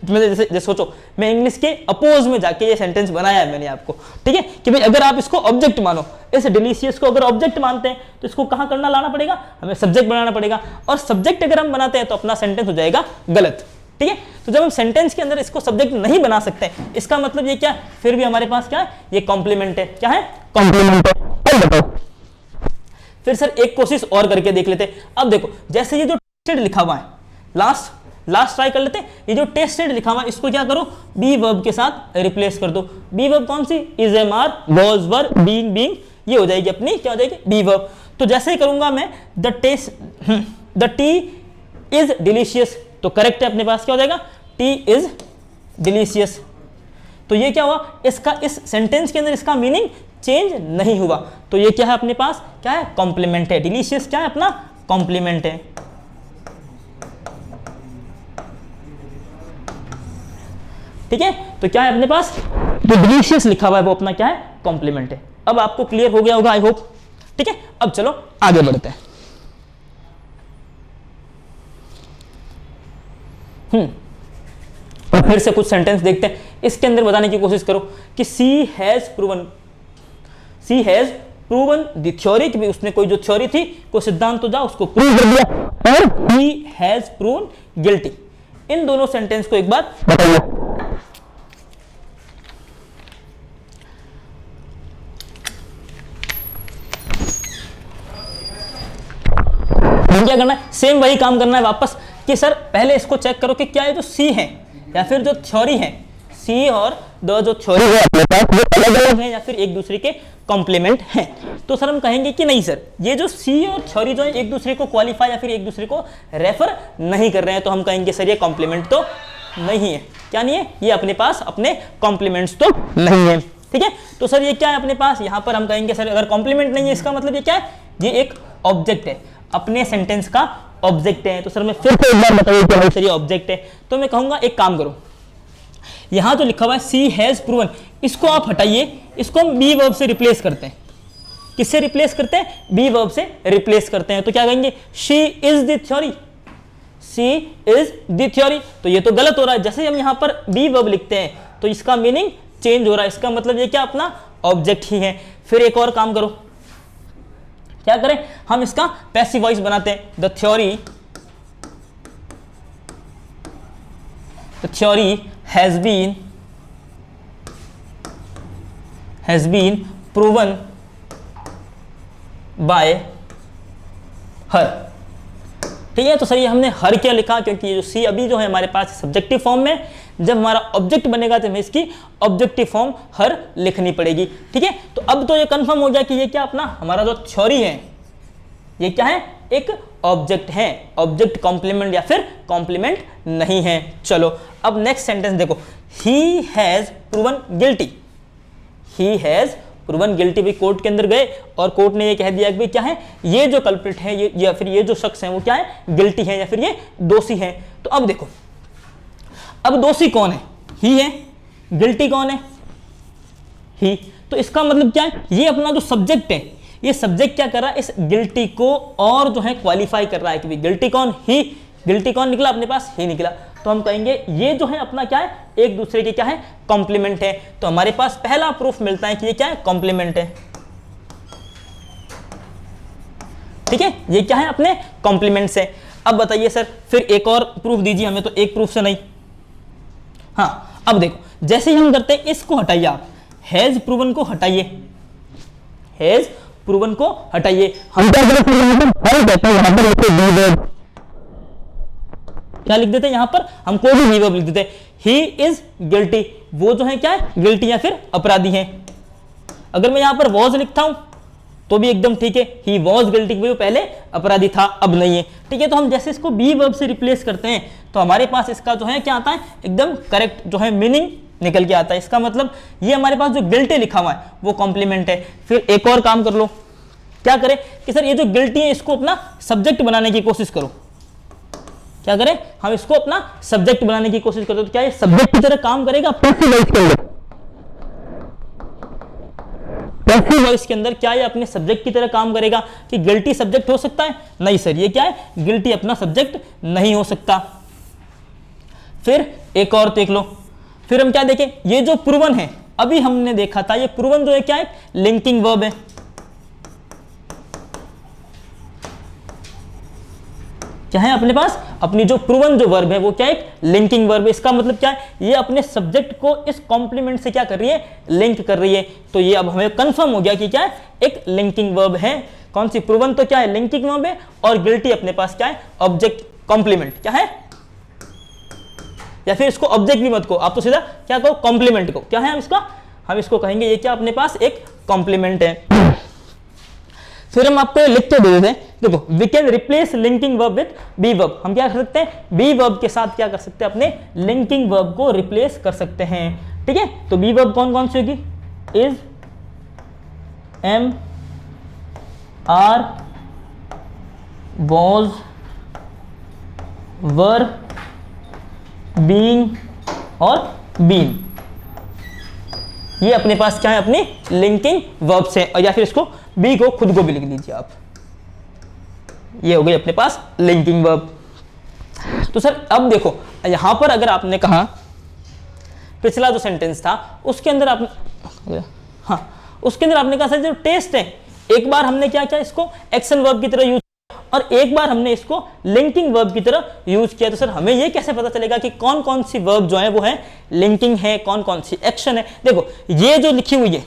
S1: जैसे सोचो मैं इंग्लिश के अपोज में जाके ये सेंटेंस बनाया है मैंने आपको, ठीक है, कि भाई अगर आप इसको ऑब्जेक्ट मानो, इस डिलीशियस को अगर ऑब्जेक्ट मानते हैं तो इसको कहाँ करना लाना पड़ेगा, हमें सब्जेक्ट बनाना पड़ेगा, और सब्जेक्ट अगर हम बनाते हैं तो अपना सेंटेंस हो जाएगा गलत, ठीक है। तो जब हम सेंटेंस के अंदर इसको सब्जेक्ट नहीं बना सकते, इसका मतलब ये क्या है, फिर भी हमारे पास क्या है, ये कॉम्प्लीमेंट है, क्या है, कॉम्प्लीमेंट है। अब बताओ फिर सर एक कोशिश और करके देख लेते हैं। अब देखो जैसे ये जो टेस्टेड लिखा हुआ है, लास्ट ट्राई कर लेते हैं, ये जो टेस्टेड लिखा हुआ है इसको क्या करो, बी वर्ब के साथ रिप्लेस कर दो। बी वर्ब कौन सी, is, am, are, was, were, being, ये हो जाएगी अपनी, क्या हो जाएगी, बी वर्ब। तो जैसे ही करूंगा मैं द टी इज डिलीशियस, तो करेक्ट है अपने पास, क्या हो जाएगा, टी इज डिलीशियस। तो ये क्या हुआ, इसका इस सेंटेंस के अंदर इसका मीनिंग चेंज नहीं हुआ, तो ये क्या है अपने पास, क्या है, कॉम्प्लीमेंट है। डिलीशियस क्या है अपना, कॉम्प्लीमेंट है, ठीक है। तो क्या है अपने पास, जो डिलीशियस लिखा हुआ है वो अपना क्या है, कॉम्प्लीमेंट है। अब आपको क्लियर हो गया होगा आई होप, ठीक है। अब चलो आगे बढ़ते हैं। और फिर से कुछ सेंटेंस देखते हैं, इसके अंदर बताने की कोशिश करो कि सी हैज प्रूवन द थ्योरी, कि उसने कोई जो थ्योरी थी, कोई सिद्धांत तो जा उसको प्रूव कर दिया, और ही हैज प्रूवन गिल्टी। इन दोनों सेंटेंस को एक बार बताइए। क्या करना है, सेम वही काम करना है वापस, कि सर पहले इसको चेक करो कि क्या ये जो सी है या फिर जो थ्योरी है, सी और दो जो थ्योरी है अपने पास वो अलग अलग है या फिर एक दूसरे के कॉम्प्लीमेंट हैं। तो सर हम कहेंगे कि नहीं सर, ये जो सी और थ्योरी जो है एक दूसरे को क्वालिफाई या फिर एक दूसरे को रेफर नहीं कर रहे हैं, तो हम कहेंगे सर ये कॉम्प्लीमेंट तो नहीं है। क्या नहीं है, ये अपने पास अपने कॉम्प्लीमेंट्स तो नहीं है, ठीक है। तो सर ये क्या है अपने पास, यहाँ पर हम कहेंगे सर अगर कॉम्प्लीमेंट नहीं है इसका मतलब ये क्या है, ये एक ऑब्जेक्ट है, अपने सेंटेंस का ऑब्जेक्ट है। तो सर मैं फिर से एक बार बताइए कि भाई सर ये ऑब्जेक्ट है, तो मैं कहूंगा एक काम करो, यहां जो लिखा हुआ है सी हैज प्रूवन, इसको आप हटाइए, इसको हम बी वर्ब से रिप्लेस करते हैं। किससे रिप्लेस करते हैं, बी वर्ब से रिप्लेस करते हैं। तो क्या कहेंगे, she is the theory, see is the theory. तो ये तो गलत हो रहा है, जैसे हम यहां पर बी वर्ब लिखते हैं तो इसका मीनिंग चेंज हो रहा है, इसका मतलब ये क्या अपना ऑब्जेक्ट ही है। फिर एक और काम करो, क्या करें, हम इसका पैसिव वॉइस बनाते हैं, the theory has been proven by her, ठीक है। तो सर ये हमने हर क्या लिखा, क्योंकि ये जो सी अभी जो है हमारे पास सब्जेक्टिव फॉर्म में, जब हमारा ऑब्जेक्ट बनेगा तो हमें इसकी ऑब्जेक्टिव फॉर्म हर लिखनी पड़ेगी, ठीक है। तो अब तो ये कंफर्म हो गया कि ये क्या अपना हमारा जो थ्योरी है ये क्या है, एक ऑब्जेक्ट है, ऑब्जेक्ट कॉम्प्लीमेंट या फिर कॉम्प्लीमेंट नहीं है। चलो अब नेक्स्ट सेंटेंस देखो, he has proven guilty, he has proven guilty. भी कोर्ट के अंदर गए और कोर्ट ने ये कह दिया कि भाई क्या है, ये जो कल्प्रिट है ये या फिर ये जो शख्स है वो क्या है, गिल्टी है या फिर ये दोषी है। तो अब देखो, अब दोषी कौन है, ही है, गिल्टी कौन है, ही। तो इसका मतलब क्या है, ये अपना जो सब्जेक्ट है, ये सब्जेक्ट क्या कर रहा है, इस गिल्टी को और जो है क्वालिफाई कर रहा है कि भाई गिल्टी कौन, ही। गिल्टी कौन निकला अपने पास, ही निकला। तो हम कहेंगे ये जो है अपना क्या है, एक दूसरे के क्या है, कॉम्प्लीमेंट है। तो हमारे पास पहला प्रूफ मिलता है कि ये क्या है, कॉम्प्लीमेंट है, ठीक है, ये क्या है अपने कॉम्प्लीमेंट्स है। अब बताइए सर फिर एक और प्रूफ दीजिए हमें, तो एक प्रूफ से नहीं। हाँ अब देखो, जैसे ही हम करते हैं इसको हटाइए, आप हैज प्रूवन को हटाइए, हैज प्रूवन को हटाइए, हम क्या कहते हैं यहां पर क्या लिख देते हैं, यहां पर हम कोई भी वर्ब लिख देते हैं, ही इज गिल्टी, वो जो है क्या है, गिल्टी या फिर अपराधी है। अगर मैं यहां पर वॉज लिखता हूं तो भी एकदम ठीक है, ही वॉज गिल्टी, वो पहले अपराधी था अब नहीं है, ठीक है। तो हम जैसे इसको बी वर्ब से रिप्लेस करते हैं तो हमारे पास इसका जो है क्या आता है, एकदम करेक्ट जो है मीनिंग निकल के आता है। इसका मतलब ये हमारे पास जो गिल्टी लिखा हुआ है वो कॉम्प्लीमेंट है। फिर एक और काम कर लो, क्या करें कि सर ये जो गिल्टी है इसको अपना सब्जेक्ट बनाने की कोशिश करो। क्या करें, हम इसको अपना सब्जेक्ट बनाने की कोशिश करते, तो क्या ये सब्जेक्ट की तरह काम करेगा, पैसिव वॉइस कर लो, पैसिव वॉइस के अंदर क्या ये अपने सब्जेक्ट की तरह काम करेगा कि गिल्टी सब्जेक्ट हो सकता है? नहीं सर, ये क्या है, गिल्टी अपना सब्जेक्ट नहीं हो सकता। फिर एक और देख लो, फिर हम क्या देखें, ये जो प्रूवन है अभी हमने देखा था, ये प्रूवन जो है क्या है, लिंकिंग वर्ब है। क्या है अपने पास, अपनी जो प्रूवन जो वर्ब है वो क्या है, लिंकिंग वर्ब है। इसका मतलब क्या है, ये अपने सब्जेक्ट को इस कॉम्प्लीमेंट से क्या कर रही है, लिंक कर रही है। तो ये अब हमें कंफर्म हो गया कि क्या है, एक लिंकिंग वर्ब है। कौन सी, प्रूवन तो क्या है, लिंकिंग वर्ब है, और गिल्टी अपने पास क्या है, ऑब्जेक्ट कॉम्प्लीमेंट। क्या है, या फिर इसको ऑब्जेक्ट भी मत को, आप तो सीधा क्या कहो, कॉम्प्लीमेंट को। क्या है हम इसको कहेंगे ये क्या अपने पास एक कॉम्प्लीमेंट है। फिर हम आपको लिख के दे देते हैं, देखो, we can replace linking verb with be verb. हम क्या कर सकते हैं, बी वर्ब के साथ क्या कर सकते हैं, अपने लिंकिंग वर्ब को रिप्लेस कर सकते हैं। ठीक है, तो बी वर्ब कौन कौन सी होगी, is, am, are, was, were, being और बीन। ये अपने पास क्या है, अपनी लिंकिंग वर्ब्स है। और या फिर इसको बी को खुद को भी लिख लीजिए आप, ये हो गई अपने पास लिंकिंग वर्ब। तो सर अब देखो, यहां पर अगर आपने कहा, पिछला जो सेंटेंस था उसके अंदर आपने, हाँ उसके अंदर आपने कहा सर जो टेस्ट है, एक बार हमने क्या किया, इसको एक्शन वर्ब की तरह यूज और एक बार हमने इसको लिंकिंग वर्ब की तरह यूज किया। तो सर हमें ये कैसे पता चलेगा कि कौन कौन सी वर्ब जो है वो है लिंकिंग है, कौन कौन सी एक्शन है। देखो ये जो लिखी हुई है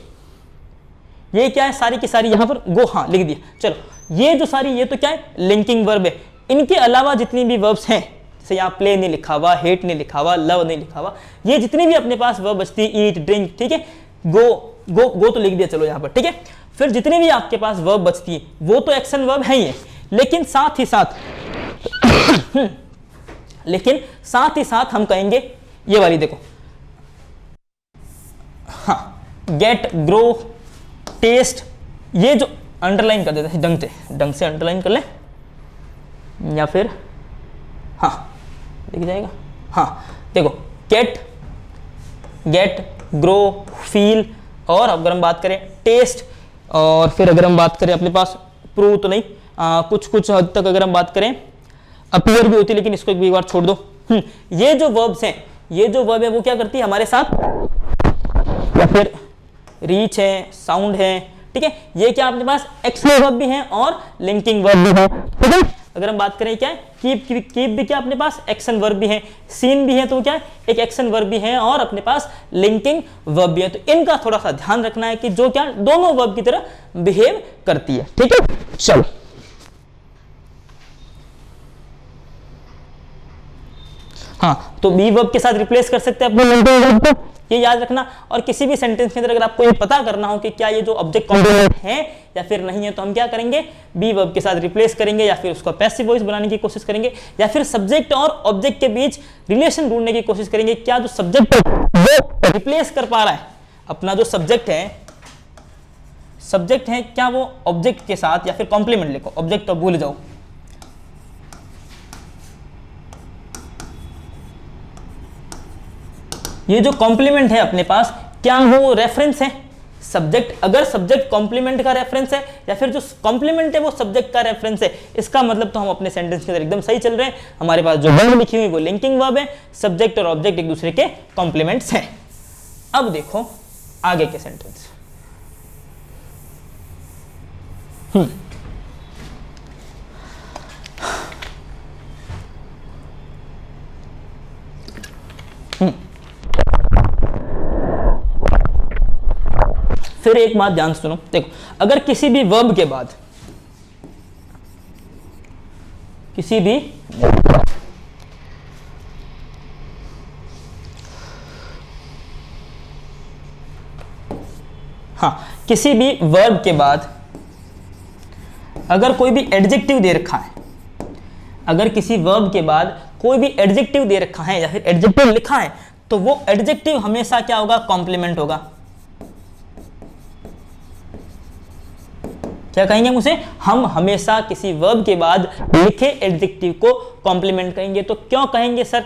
S1: ये क्या है, सारी की सारी यहां पर गो, हाँ लिख दिया, चलो ये जो सारी, ये तो क्या है, लिंकिंग वर्ब है। इनके अलावा जितनी भी वर्ब्स हैं, जैसे यहाँ प्ले नहीं लिखा हुआ, हेट नहीं लिखा हुआ, लव नहीं लिखा हुआ, ये जितनी भी अपने पास वर्ब बचती है, ईट, ड्रिंक, ठीक है, गो तो लिख दिया चलो यहाँ पर, ठीक है। फिर जितनी भी आपके पास वर्ब बचती है वो तो एक्शन वर्ब है ही है, लेकिन साथ ही साथ हम कहेंगे ये वाली, देखो, हाँ, गेट, ग्रो, टेस्ट, ये जो अंडरलाइन कर देते हैं ढंग से अंडरलाइन कर ले, या फिर हाँ लिख जाएगा, हाँ देखो, गेट, ग्रो, फील, और अगर हम बात करें टेस्ट, और फिर अगर हम बात करें अपने पास प्रूव तो नहीं, कुछ हद तक अगर हम बात करें अपीयर भी होती है, लेकिन इसको एक बार छोड़ दो। ये जो वर्ब्स हैं, ये जो वर्ब है वो क्या करती है हमारे साथ, या फिर रीच है, साउंड है, ठीक है, ये क्या अपने पास एक्शन वर्ब भी है और लिंकिंग वर्ब भी है, ठीक है। अगर हम बात करें क्या है, कीप भी क्या अपने पास एक्शन वर्ब भी है, सीन भी है तो क्या है, एक एक्शन वर्ब भी है, और अपने पास लिंकिंग वर्ब भी है। तो इनका थोड़ा सा ध्यान रखना है कि जो क्या दोनों वर्ब की तरह बिहेव करती है, ठीक है। चलो हाँ, तो बी वर्ब के साथ रिप्लेस कर सकते हैं अपने लिंकिंग वर्ब को, ये याद रखना। और किसी भी सेंटेंस के अंदर अगर आपको ये पता करना हो कि क्या ये जो ऑब्जेक्ट कॉम्प्लीमेंट है या फिर नहीं है, तो हम क्या करेंगे, बी वर्ब के साथ रिप्लेस करेंगे, या फिर उसको पैसिव वॉइस बनाने की कोशिश करेंगे, या फिर सब्जेक्ट और ऑब्जेक्ट के बीच रिलेशन ढूंढने की कोशिश करेंगे। क्या जो सब्जेक्ट वो रिप्लेस कर पा रहा है, अपना जो सब्जेक्ट है क्या वो ऑब्जेक्ट के साथ, या फिर कॉम्प्लीमेंट लिखो, ऑब्जेक्ट तो भूल जाओ, ये जो कॉम्प्लीमेंट है अपने पास क्या वो रेफरेंस है सब्जेक्ट, अगर सब्जेक्ट कॉम्प्लीमेंट का रेफरेंस है या फिर जो कॉम्प्लीमेंट है वो सब्जेक्ट का रेफरेंस है, इसका मतलब तो हम अपने सेंटेंस के अंदर एकदम सही चल रहे हैं। हमारे पास जो वर्ब लिखी हुई वो लिंकिंग वर्ब है, सब्जेक्ट और ऑब्जेक्ट एक दूसरे के कॉम्प्लीमेंट्स हैं। अब देखो आगे के सेंटेंस, फिर एक बात ध्यान सुनो, देखो, अगर किसी भी वर्ब के बाद किसी भी वर्ब के बाद अगर कोई भी एडजेक्टिव दे रखा है, अगर किसी वर्ब के बाद कोई भी एडजेक्टिव दे रखा है या फिर एडजेक्टिव लिखा है, तो वो एडजेक्टिव हमेशा क्या होगा, कॉम्प्लीमेंट होगा। क्या कहेंगे हम उसे, हम हमेशा किसी वर्ब के बाद लिखे एडजेक्टिव को कॉम्प्लीमेंट कहेंगे। तो क्यों कहेंगे सर,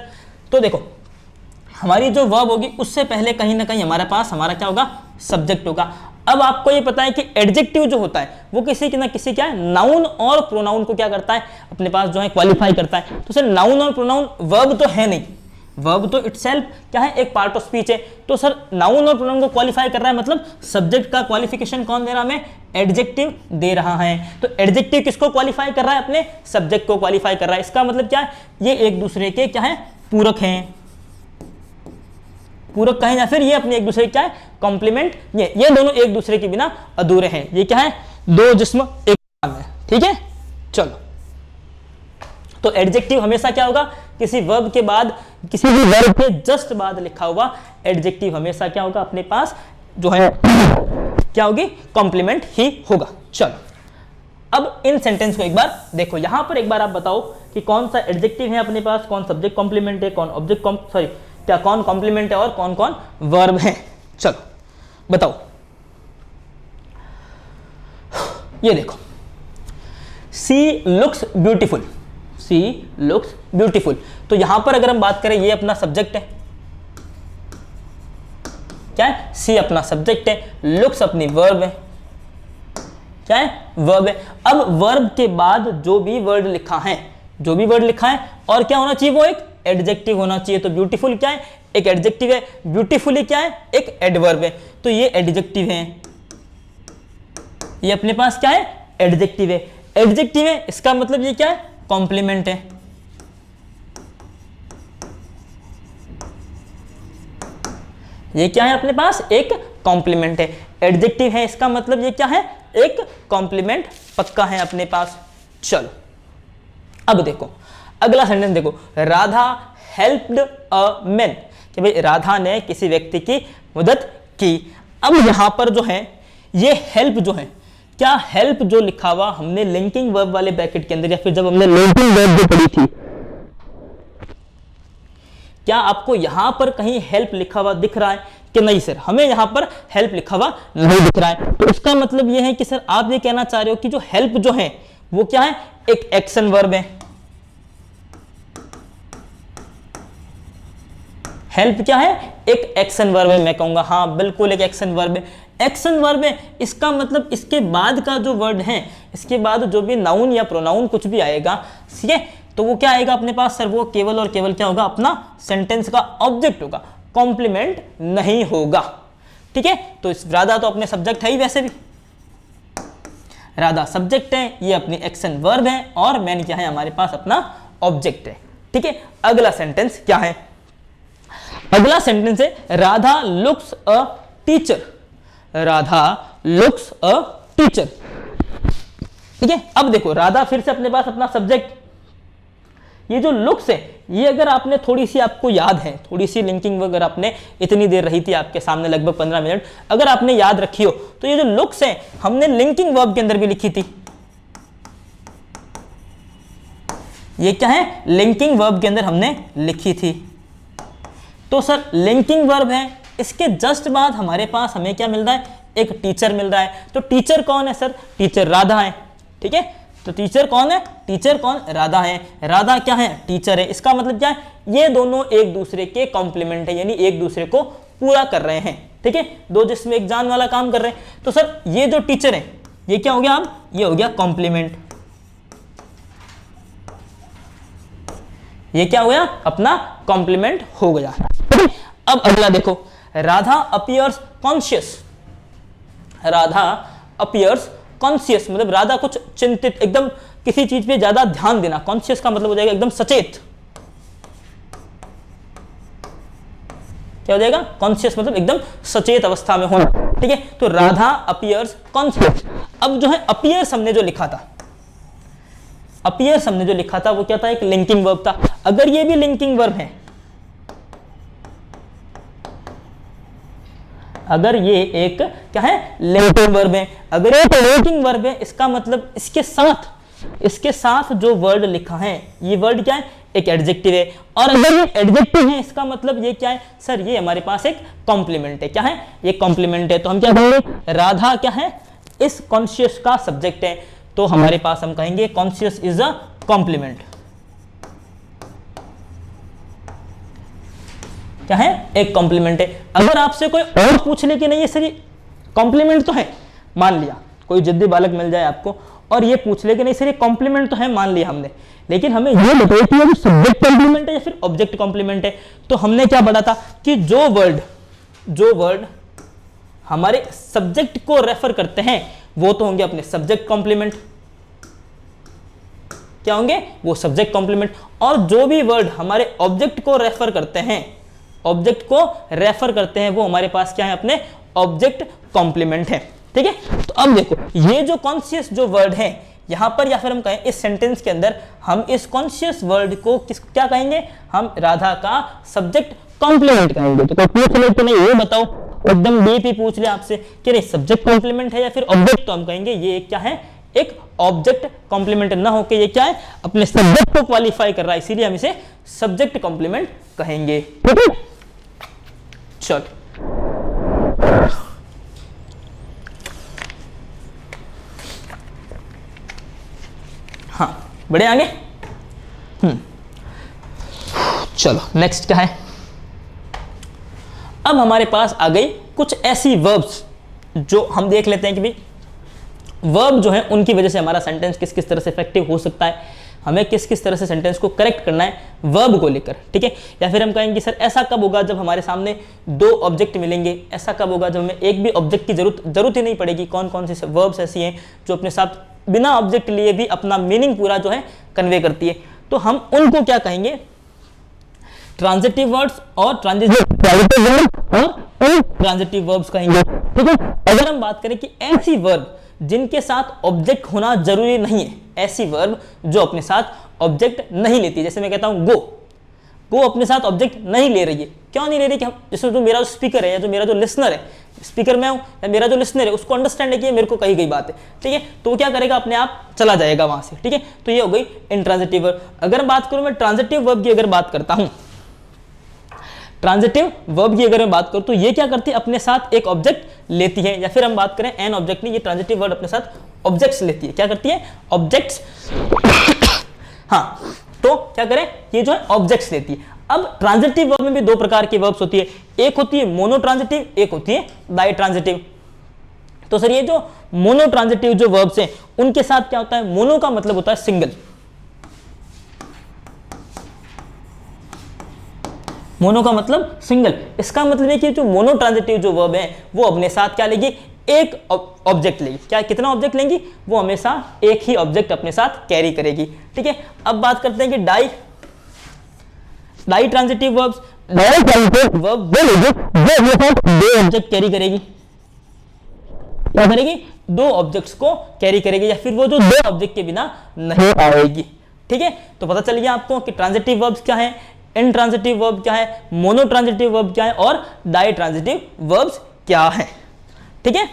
S1: तो देखो हमारी जो वर्ब होगी उससे पहले कहीं ना कहीं हमारे पास हमारा क्या होगा, सब्जेक्ट होगा। अब आपको ये पता है कि एडजेक्टिव जो होता है वो किसी की ना किसी क्या है, नाउन और प्रोनाउन को क्या करता है, अपने पास जो है क्वालिफाई करता है। तो सर नाउन और प्रोनाउन वर्ब तो है नहीं, वर्ब तो इटसेल्फ क्या है, एक पार्ट ऑफ स्पीच है। तो सर नाउन और प्रोनाउन को क्वालिफाई कर रहा है, मतलब सब्जेक्ट का क्वालिफिकेशन कौन दे रहा है, हमें एडजेक्टिव दे रहा है। तो एडजेक्टिव किसको क्वालिफाई कर रहा है, अपने सब्जेक्ट को क्वालिफाई कर रहा है। इसका मतलब क्या है, ये एक दूसरे के क्या है, पूरक हैं, पूरक कहें या फिर ये अपने एक दूसरे क्या है, कॉम्प्लीमेंट, ये दोनों एक दूसरे के बिना अधूरे हैं। ये क्या है, दो जिस्म एक नाम है, ठीक है। चलो, तो एडजेक्टिव हमेशा क्या होगा, किसी वर्ब के बाद, किसी भी वर्ब के जस्ट बाद लिखा हुआ एडजेक्टिव हमेशा क्या होगा, अपने पास जो है क्या होगी, कॉम्प्लीमेंट ही होगा। चलो, अब इन सेंटेंस को एक बार देखो। यहां पर एक बार आप बताओ कि कौन सा एडजेक्टिव है अपने पास, कौन सब्जेक्ट कॉम्प्लीमेंट है, कौन ऑब्जेक्ट सॉरी क्या कौन कॉम्प्लीमेंट है और कौन कौन वर्ब है। चलो बताओ, ये देखो, सी लुक्स ब्यूटीफुल, सी लुक्स ब्यूटीफुल। तो यहां पर अगर हम बात करें, ये अपना सब्जेक्ट है, क्या है, सी अपना सब्जेक्ट है, लुक्स अपनी वर्ब है, क्या है, वर्ब है। अब वर्ब के बाद जो भी वर्ड लिखा है, जो भी वर्ड लिखा है, और क्या होना चाहिए, वो एक एडजेक्टिव होना चाहिए। तो ब्यूटीफुल क्या है, एक एडजेक्टिव है, ब्यूटीफुली क्या है, एक एडवर्ब है। तो ये एडजेक्टिव है, ये अपने पास क्या है, एडजेक्टिव है, एडजेक्टिव है, इसका मतलब ये क्या है, कॉम्प्लीमेंट है। ये क्या है, अपने पास एक कॉम्प्लीमेंट है, एडजेक्टिव है, इसका मतलब ये क्या है, एक कॉम्प्लीमेंट पक्का है अपने पास। चलो, अब देखो अगला सेंटेंस देखो, राधा हेल्प्ड अ मैन, कि भाई राधा ने किसी व्यक्ति की मदद की। अब यहां पर जो है, ये हेल्प जो है, क्या हेल्प जो लिखा हुआ हमने लिंकिंग वर्ब वाले ब्रैकेट के अंदर, या फिर जब हमने लिंकिंग वर्ब जो पढ़ी थी, क्या आपको यहां पर कहीं हेल्प लिखा हुआ दिख रहा है कि नहीं सर, हमें यहां पर हेल्प लिखा हुआ नहीं दिख रहा है। तो इसका मतलब यह है कि सर आप ये कहना चाह रहे हो कि जो हेल्प जो है वो क्या है, एक एक्शन वर्ब है। हेल्प क्या है, एक एक्शन वर्ब है। मैं कहूंगा हाँ बिल्कुल एक एक्शन वर्ब है, एक्शन वर्ब है। इसका मतलब इसके बाद का जो वर्ड है, इसके बाद जो भी नाउन या प्रोनाउन कुछ भी आएगा, ठीक है, तो वो क्या आएगा अपने पास सर, वो केवल और केवल क्या होगा, अपना सेंटेंस का ऑब्जेक्ट होगा, कॉम्प्लीमेंट नहीं होगा, ठीक है। तो इस राधा तो अपने सब्जेक्ट है ही, वैसे भी राधा सब्जेक्ट है, ये अपनी एक्शन वर्ब है, और मैन क्या है, हमारे पास अपना ऑब्जेक्ट है, ठीक है। अगला सेंटेंस क्या है, अगला सेंटेंस है Radha looks a teacher, Radha looks a teacher, ठीक है। अब देखो राधा फिर से अपने पास अपना सब्जेक्ट, ये जो लुक्स है, ये अगर आपने थोड़ी सी, आपको याद है, थोड़ी सी लिंकिंग अगर आपने इतनी देर रही थी आपके सामने, लगभग 15 मिनट, अगर आपने याद रखी हो, तो ये जो लुक्स है हमने लिंकिंग वर्ब के अंदर भी लिखी थी। ये क्या है, लिंकिंग वर्ब के अंदर हमने लिखी थी। तो सर लिंकिंग वर्ब है, इसके जस्ट बाद हमारे पास हमें क्या मिल रहा है, एक टीचर मिल रहा है। तो टीचर कौन है सर, टीचर राधा है, ठीक है। तो टीचर कौन है, टीचर कौन, राधा है। राधा क्या है, टीचर है। इसका मतलब क्या है, ये दोनों एक दूसरे के कॉम्प्लीमेंट है, यानी एक दूसरे को पूरा कर रहे हैं, ठीक है, दो जिसमें एक जान वाला काम कर रहे हैं। तो सर ये जो टीचर है, ये क्या हो गया, अब ये हो गया कॉम्प्लीमेंट, ये क्या हो गया, अपना कॉम्प्लीमेंट हो गया। अब अगला देखो, Radha appears conscious, Radha appears conscious, मतलब राधा कुछ चिंतित, एकदम किसी चीज पे ज्यादा ध्यान देना। कॉन्शियस का मतलब हो जाएगा एकदम सचेत, क्या हो जाएगा, कॉन्शियस मतलब एकदम सचेत अवस्था में होना, ठीक है। तो राधा अपीयर्स कॉन्शियस। अब जो है अपीयर्स हमने जो लिखा था, अपीयर्स हमने जो लिखा था वो क्या था, एक लिंकिंग वर्ब था। अगर ये भी लिंकिंग वर्ब है, अगर ये एक क्या है, लिंकिंग वर्ब है, अगर ये लिंकिंग वर्ब है, इसका मतलब इसके साथ जो वर्ड लिखा है, ये वर्ड क्या है, एक एडजेक्टिव है। और अगर ये एडजेक्टिव है, इसका मतलब ये क्या है सर, ये हमारे पास एक कॉम्प्लीमेंट है। क्या है, ये कॉम्प्लीमेंट है। तो हम क्या कहेंगे, राधा क्या है, इस कॉन्शियस का सब्जेक्ट है। तो हमारे पास हम कहेंगे कॉन्शियस इज अ कॉम्प्लीमेंट, क्या है, एक कॉम्प्लीमेंट है। अगर आपसे कोई और पूछ ले कि नहीं ये सर कॉम्प्लीमेंट तो है, मान लिया कोई जिद्दी बालक मिल जाए आपको और ये पूछ ले कि नहीं सर ये कॉम्प्लीमेंट तो है, मान लिया हमने, लेकिन हमें ये बताइए कि ये सब्जेक्ट कॉम्प्लीमेंट है या फिर ऑब्जेक्ट कॉम्प्लीमेंट है। तो हमने क्या पढ़ा था कि जो वर्ड हमारे सब्जेक्ट को रेफर करते हैं वो तो होंगे अपने सब्जेक्ट कॉम्प्लीमेंट, क्या होंगे वो सब्जेक्ट कॉम्प्लीमेंट, और जो भी वर्ड हमारे ऑब्जेक्ट को रेफर करते हैं, वो हमारे पास क्या है, अपने ऑब्जेक्ट कॉम्प्लीमेंट है। ठीक है, तो अब देखो ये जो कॉन्शियस जो वर्ड है यहां पर, या फिर हम कहें इस सेंटेंस के अंदर, हम इस कॉन्शियस वर्ड को क्या कहेंगे, हम राधा का सब्जेक्ट कॉम्प्लीमेंट कहेंगे। तो कोई पूछ ले तो नहीं ये बताओ, एकदम डीप ही पूछ ले आपसे कि नहीं सब्जेक्ट कॉम्प्लीमेंट है या फिर ऑब्जेक्ट, तो हम कहेंगे ये क्या है, एक ऑब्जेक्ट कॉम्प्लीमेंट ना होकर ये क्या है, अपने सब्जेक्ट को क्वालिफाई कर रहा है, इसीलिए हम इसे सब्जेक्ट कॉम्प्लीमेंट कहेंगे। ठीक है, चलो हाँ बढ़े आगे। चलो नेक्स्ट क्या है, अब हमारे पास आ गई कुछ ऐसी वर्ब्स जो हम देख लेते हैं कि भाई वर्ब जो है उनकी वजह से हमारा सेंटेंस किस किस तरह से इफेक्टिव हो सकता है, हमें किस किस तरह से सेंटेंस को करेक्ट करना है वर्ब को लेकर। ठीक है, या फिर हम कहेंगे सर ऐसा कब होगा जब हमारे सामने दो ऑब्जेक्ट मिलेंगे, ऐसा कब होगा जब हमें एक भी ऑब्जेक्ट की जरूरत ही नहीं पड़ेगी, कौन कौन सी वर्ब्स ऐसी हैं जो अपने साथ बिना ऑब्जेक्ट लिए भी अपना मीनिंग पूरा जो है कन्वे करती है, तो हम उनको क्या कहेंगे, ट्रांजिटिव वर्ड्स और ट्रांजिटिव वर्ब्स कहेंगे। ठीक है, अगर हम बात करें कि ऐसी वर्ब जिनके साथ ऑब्जेक्ट होना जरूरी नहीं है, ऐसी वर्ब जो अपने साथ ऑब्जेक्ट नहीं लेती, जैसे मैं कहता हूं गो अपने साथ ऑब्जेक्ट नहीं ले रही है, क्यों नहीं ले रही, कि हम जैसे जो मेरा स्पीकर है या जो मेरा जो लिसनर है, स्पीकर मैं हूं या मेरा जो लिसनर है उसको अंडरस्टैंड है कि मेरे को कही गई बात है। ठीक है, तो वो क्या करेगा, अपने आप चला जाएगा वहां से। ठीक है, तो ये हो गई इंट्रांजिटिव वर्ब। अगर बात करूं मैं ट्रांजिटिव वर्ब की, अगर बात करता हूं ट्रांजिटिव वर्ब की अगर मैं बात करूं तो ये क्या करती है, अपने साथ एक ऑब्जेक्ट लेती है, या फिर हम बात करें एन ऑब्जेक्ट नहीं, ये ट्रांजिटिव वर्ब अपने साथ ऑब्जेक्ट्स लेती है। क्या करती है, ऑब्जेक्ट्स हाँ, तो क्या करें, ये जो है ऑब्जेक्ट्स लेती है। अब ट्रांजिटिव वर्ब में भी दो प्रकार की वर्ब्स होती है, एक होती है मोनो ट्रांजिटिव, एक होती है डाई ट्रांजिटिव। तो सर ये जो मोनो ट्रांजिटिव जो वर्ब्स हैं उनके साथ क्या होता है, मोनो का मतलब होता है सिंगल, मोनो का मतलब सिंगल, इसका मतलब है कि जो मोनो ट्रांजिटिव जो वर्ब है वो अपने साथ क्या लेगी, एक ऑब्जेक्ट लेगी। क्या, कितना ऑब्जेक्ट लेंगी, वो हमेशा एक ही ऑब्जेक्ट अपने साथ कैरी करेगी। ठीक है, अब बात करते हैं कि ditransitive verbs, ditransitive verb वो लेगी जो अपने साथ दो ऑब्जेक्ट कैरी करेगी। क्या करेगी, दो ऑब्जेक्ट्स को कैरी करेगी, या फिर वो जो दो ऑब्जेक्ट के बिना नहीं आएगी। ठीक है, तो पता चल गया आपको कि ट्रांजिटिव वर्ब्स क्या है, इंट्रांजिटिव वर्ब क्या है, मोनो ट्रांजिटिव वर्ब क्या है और डाई ट्रांजिटिव वर्ब्स क्या है। ठीक है,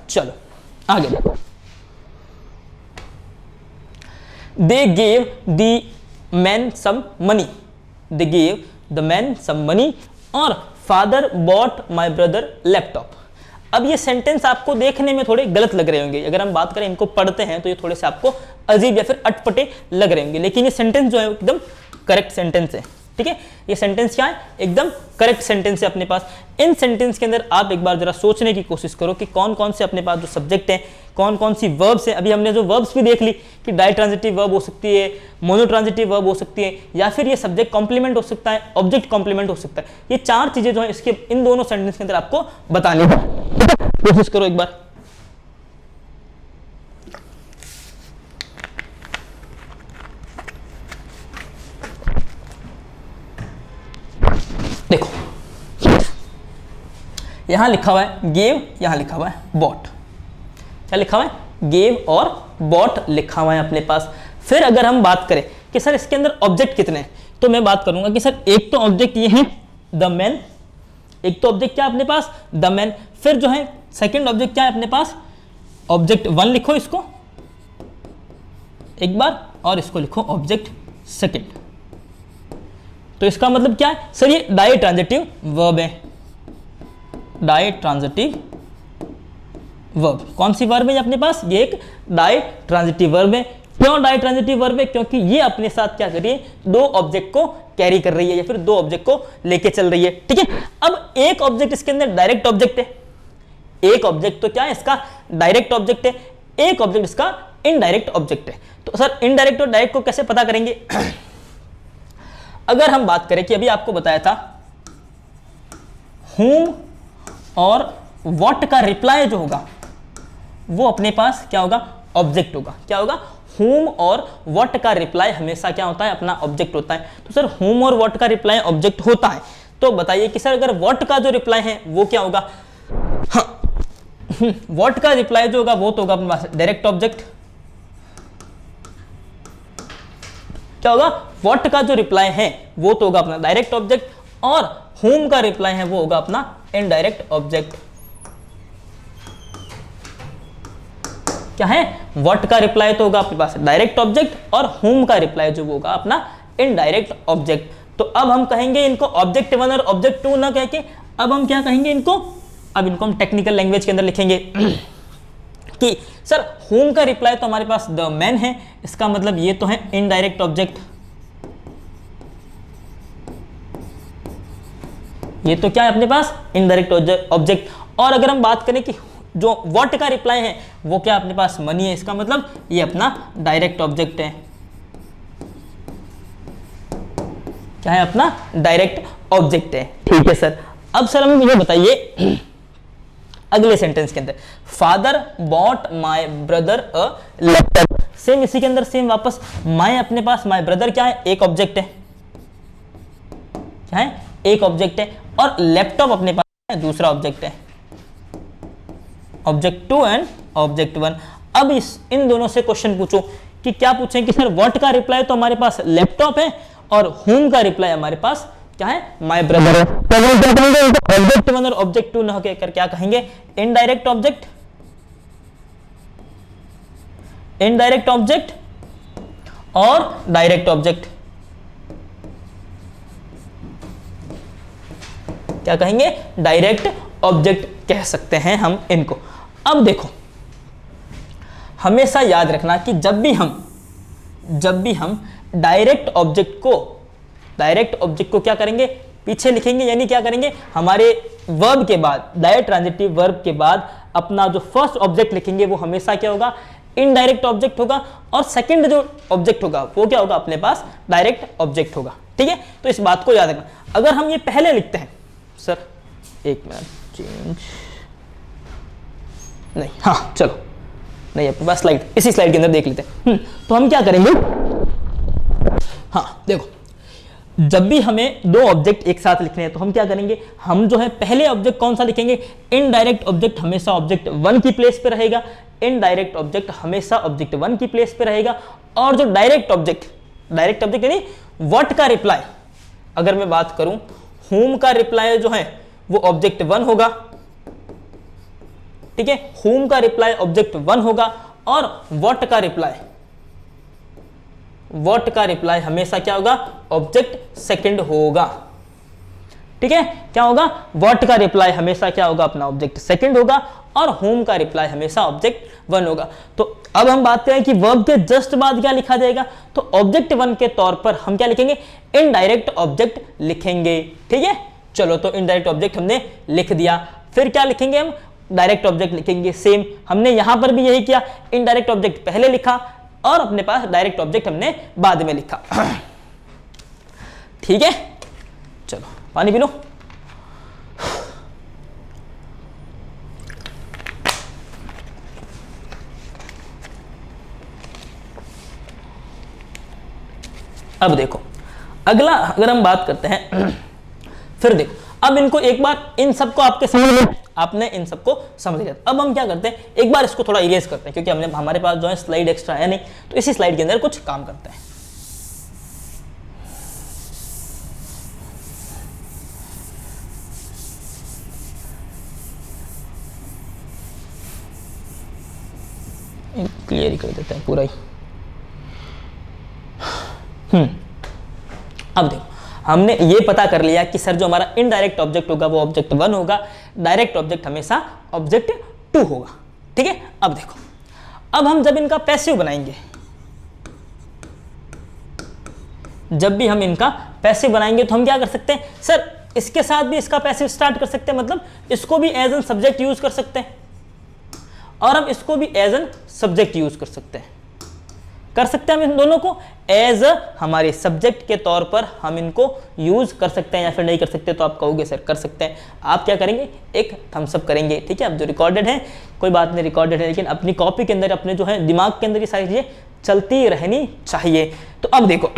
S1: चलो आगे देखो। They gave the man some money, they gave the man some money और father bought my brother laptop. अब ये सेंटेंस आपको देखने में थोड़े गलत लग रहे होंगे, अगर हम बात करें इनको पढ़ते हैं तो ये थोड़े से आपको अजीब या फिर अटपटे लग रहे होंगे, लेकिन ये सेंटेंस जो है एकदम करेक्ट सेंटेंस है। ठीक है, ये सेंटेंस क्या है, एकदम करेक्ट सेंटेंस है अपने पास। इन सेंटेंस के अंदर आप एक बार जरा सोचने की कोशिश करो कि कौन कौन से अपने पास जो सब्जेक्ट हैं, कौन कौन सी वर्ब्स हैं। अभी हमने जो वर्ब्स भी देख ली कि डाई ट्रांजिटिव वर्ब हो सकती है, मोनो ट्रांजिटिव वर्ब हो सकती है, या फिर ये सब्जेक्ट कॉम्प्लीमेंट हो सकता है, ऑब्जेक्ट कॉम्प्लीमेंट हो सकता है। ये चार चीजें जो है इसके इन दोनों सेंटेंस के अंदर आपको बतानी है। कोशिश करो एक बार। देखो यहां लिखा हुआ है गेव, यहां लिखा हुआ है बॉट। क्या लिखा हुआ है, गेव और बॉट लिखा हुआ है अपने पास। फिर अगर हम बात करें कि सर इसके अंदर ऑब्जेक्ट कितने हैं, तो मैं बात करूंगा कि सर एक तो ऑब्जेक्ट ये है द मैन, एक तो ऑब्जेक्ट क्या है अपने पास द मैन। फिर जो है सेकंड ऑब्जेक्ट क्या है अपने पास, ऑब्जेक्ट वन लिखो इसको एक बार और इसको लिखो ऑब्जेक्ट सेकंड। तो इसका मतलब क्या है सर, ये डाई ट्रांजिटिव वर्ब है, डाई ट्रांजिटिव वर्ब। कौन सी वर्ब है अपने पास, ये एक डाई ट्रांजिटिव वर्ब है। क्यों डाई ट्रांजिटिव वर्ब है, क्योंकि ये अपने साथ क्या कर रही है, दो ऑब्जेक्ट को कैरी कर रही है या फिर दो ऑब्जेक्ट को लेके चल रही है। ठीक है, अब एक ऑब्जेक्ट इसके अंदर डायरेक्ट ऑब्जेक्ट है, एक ऑब्जेक्ट तो क्या है इसका डायरेक्ट ऑब्जेक्ट है, एक ऑब्जेक्ट इसका इनडायरेक्ट ऑब्जेक्ट है। तो सर इनडायरेक्ट और डायरेक्ट को कैसे पता करेंगे? अगर हम बात करें कि अभी आपको बताया था whom और what का रिप्लाई जो होगा वो अपने पास क्या होगा, ऑब्जेक्ट होगा। क्या होगा? whom और what का रिप्लाई हमेशा क्या होता है, अपना ऑब्जेक्ट होता है। तो सर whom और what का रिप्लाई ऑब्जेक्ट होता है, तो बताइए कि सर अगर what का जो रिप्लाई है वो क्या होगा? हाँ, what का रिप्लाई जो होगा वो तो होगा अपने पास डायरेक्ट ऑब्जेक्ट। क्या होगा? what का जो रिप्लाई है वो तो होगा अपना डायरेक्ट ऑब्जेक्ट, और whom का रिप्लाई है वो होगा अपना इनडायरेक्ट ऑब्जेक्ट। क्या है? what का रिप्लाई तो होगा अपने पास डायरेक्ट ऑब्जेक्ट, और whom का रिप्लाई जो वो होगा अपना इनडायरेक्ट ऑब्जेक्ट। तो अब हम कहेंगे इनको ऑब्जेक्ट 1 और ऑब्जेक्ट 2 ना कह के अब हम क्या कहेंगे इनको, अब इनको हम टेक्निकल लैंग्वेज के अंदर लिखेंगे कि सर whom का रिप्लाई तो हमारे पास द मैन है, इसका मतलब ये तो है इनडायरेक्ट ऑब्जेक्ट, ये तो क्या है अपने पास इनडायरेक्ट ऑब्जेक्ट। और अगर हम बात करें कि जो व्हाट का रिप्लाई है वो क्या अपने पास मनी है, इसका मतलब ये अपना डायरेक्ट ऑब्जेक्ट है। क्या है? अपना डायरेक्ट ऑब्जेक्ट है। ठीक है सर। अब सर हमें मुझे बताइए अगले सेंटेंस के अंदर, father bought my brother a laptop. Same इसी के अंदर सेम वापस माय अपने पास, माय ब्रदर क्या है, एक ऑब्जेक्ट है। क्या है? एक ऑब्जेक्ट है। और लैपटॉप अपने पास है दूसरा ऑब्जेक्ट है, ऑब्जेक्ट 2 एंड ऑब्जेक्ट 1। अब इन दोनों से क्वेश्चन पूछो कि क्या पूछें कि सर व्हाट का रिप्लाई तो हमारे पास लैपटॉप है और whom का रिप्लाई हमारे पास क्या है, माय ब्रदर है। तो हम क्या कहेंगे ऑब्जेक्ट 1 और ऑब्जेक्ट 2 ना होकर क्या कहेंगे, इनडायरेक्ट ऑब्जेक्ट, इनडायरेक्ट ऑब्जेक्ट और डायरेक्ट ऑब्जेक्ट। क्या कहेंगे? डायरेक्ट ऑब्जेक्ट कह सकते हैं हम इनको। अब देखो हमेशा याद रखना कि जब भी हम डायरेक्ट ऑब्जेक्ट को क्या करेंगे, पीछे लिखेंगे, यानी क्या करेंगे, हमारे वर्ब के बाद, डायरेक्ट ट्रांजिटिव वर्ब के बाद अपना जो फर्स्ट ऑब्जेक्ट लिखेंगे वो हमेशा क्या होगा, इनडायरेक्ट ऑब्जेक्ट होगा, और सेकंड जो ऑब्जेक्ट होगा वो क्या होगा, अपने पास डायरेक्ट ऑब्जेक्ट होगा। ठीक है, तो इस बात को याद रखना। अगर हम ये पहले लिखते हैं, सर एक मिनट, चेंज नहीं, हाँ चलो, नहीं अपने पास स्लाइड, इसी स्लाइड के अंदर देख लेते हैं। तो हम क्या करेंगे, हाँ देखो, जब भी हमें दो ऑब्जेक्ट एक साथ लिखने हैं तो हम क्या करेंगे, हम जो है पहले ऑब्जेक्ट कौन सा लिखेंगे, इनडायरेक्ट ऑब्जेक्ट हमेशा ऑब्जेक्ट 1 की प्लेस पे रहेगा, इनडायरेक्ट ऑब्जेक्ट हमेशा ऑब्जेक्ट 1 की प्लेस पे रहेगा, और जो डायरेक्ट ऑब्जेक्ट यानी व्हाट का रिप्लाई, अगर मैं बात करूं whom का रिप्लाई जो है वो ऑब्जेक्ट 1 होगा। ठीक है, whom का रिप्लाई ऑब्जेक्ट 1 होगा, और व्हाट का रिप्लाई हमेशा क्या होगा, ऑब्जेक्ट सेकंड होगा। ठीक है, क्या होगा, व्हाट का रिप्लाई हमेशा क्या होगा, अपना ऑब्जेक्ट सेकंड होगा, और whom का रिप्लाई हमेशा ऑब्जेक्ट 1 होगा। तो अब हम बात करें कि वर्ब के जस्ट बाद क्या लिखा जाएगा, तो ऑब्जेक्ट 1 के तौर पर हम क्या लिखेंगे, इनडायरेक्ट ऑब्जेक्ट लिखेंगे। ठीक है, चलो तो इनडायरेक्ट ऑब्जेक्ट हमने लिख दिया, फिर क्या लिखेंगे, हम डायरेक्ट ऑब्जेक्ट लिखेंगे। सेम हमने यहां पर भी यही किया, इनडायरेक्ट ऑब्जेक्ट पहले लिखा और अपने पास डायरेक्ट ऑब्जेक्ट हमने बाद में लिखा। ठीक है, चलो पानी पी लो। अब देखो अगला, अगर हम बात करते हैं, फिर देखो अब इनको एक बार इन सबको आपके समझ में, आपने इन सबको समझ लिया। अब हम क्या करते हैं, एक बार इसको थोड़ा इरेज करते हैं, क्योंकि हमने हमारे पास जो है स्लाइड एक्स्ट्रा है नहीं, तो इसी स्लाइड के अंदर कुछ काम करते हैं। क्लियर ही कर देते हैं पूरा ही। अब देखो हमने ये पता कर लिया कि सर जो हमारा इनडायरेक्ट ऑब्जेक्ट होगा वो ऑब्जेक्ट 1 होगा, डायरेक्ट ऑब्जेक्ट हमेशा ऑब्जेक्ट 2 होगा। ठीक है, अब देखो, अब हम जब इनका पैसिव बनाएंगे, जब भी हम इनका पैसिव बनाएंगे तो हम क्या कर सकते हैं, सर इसके साथ भी इसका पैसिव स्टार्ट कर सकते हैं, मतलब इसको भी एज एन सब्जेक्ट यूज कर सकते हैं और हम इसको भी एज एन सब्जेक्ट यूज कर सकते हैं। हम इन दोनों को एज हमारे सब्जेक्ट के तौर पर हम इनको यूज कर सकते हैं या फिर नहीं कर सकते। तो आप कहोगे सर कर सकते हैं, आप क्या करेंगे, एक थम्स अप करेंगे, ठीक है। अब जो रिकॉर्डेड है कोई बात नहीं, रिकॉर्डेड है, लेकिन अपनी कॉपी के अंदर, अपने जो है दिमाग के अंदर ये सारी चीजें चलती रहनी चाहिए। तो अब देखो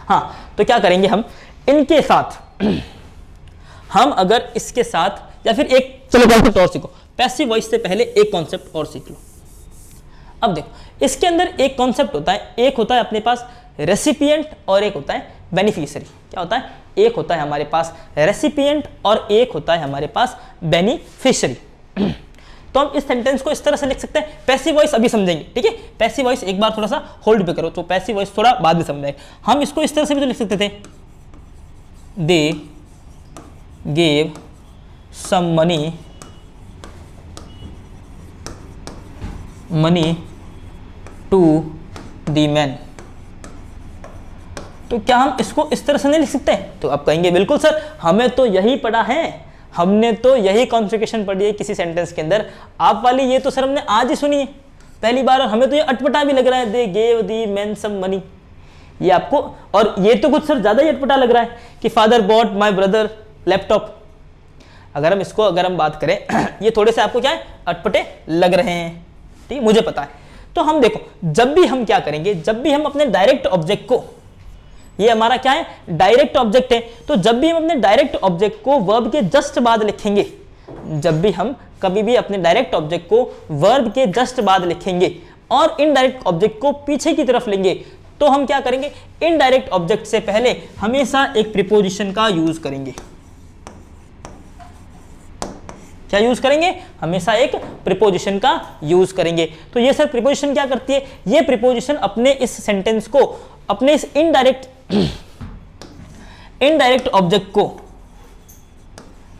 S1: हाँ, तो क्या करेंगे हम इनके साथ हम अगर इसके साथ या फिर एक, चलो कॉन्सेप्ट और सीखो, पैसिव वॉइस से पहले एक कॉन्सेप्ट और सीख लो। अब देखो इसके अंदर एक कॉन्सेप्ट होता है, एक होता है अपने पास रेसिपिएंट और एक होता है बेनिफिशियरी। क्या होता है, एक होता है हमारे पास रेसिपिएंट और एक होता है हमारे पास बेनिफिशियरी। तो हम इस सेंटेंस को इस तरह से लिख सकते हैं, पैसिव वॉइस अभी समझेंगे, ठीक है। पैसिव वॉइस एक बार थोड़ा सा होल्ड पे करो, तो पैसिव वॉइस थोड़ा बाद में समझाएंगे। हम इसको इस तरह से भी तो लिख सकते थे, they gave some money to the man. तो क्या हम इसको इस तरह से नहीं लिख सकते? तो आप कहेंगे बिल्कुल सर, हमें तो यही पढ़ा है, हमने तो यही कॉन्फ़िगरेशन पढ़ी है किसी सेंटेंस के अंदर। आप वाली ये तो सर हमने आज ही सुनी है पहली बार, और हमें तो ये अटपटा भी लग रहा है, they gave the man some money. ये आपको, और ये तो कुछ सर ज्यादा ही अटपटा लग रहा है कि father bought my brother laptop. अगर हम इसको बात करें ये थोड़े से आपको क्या है, अटपटे लग रहे हैं, ठीक है, मुझे पता है। तो हम देखो, जब भी हम क्या करेंगे, जब भी हम अपने डायरेक्ट ऑब्जेक्ट को, ये हमारा क्या है, डायरेक्ट ऑब्जेक्ट है, तो जब भी हम अपने डायरेक्ट ऑब्जेक्ट को वर्ब के जस्ट बाद लिखेंगे, जब भी हम कभी भी अपने डायरेक्ट ऑब्जेक्ट को वर्ब के जस्ट बाद लिखेंगे और इनडायरेक्ट ऑब्जेक्ट को पीछे की तरफ लेंगे, तो हम क्या करेंगे, इनडायरेक्ट ऑब्जेक्ट से पहले हमेशा एक प्रीपोजिशन का यूज करेंगे। क्या यूज करेंगे, हमेशा एक प्रीपोजिशन का यूज करेंगे। तो ये सर प्रीपोजिशन क्या करती है, ये प्रीपोजिशन अपने इस सेंटेंस को, अपने इस इनडायरेक्ट ऑब्जेक्ट को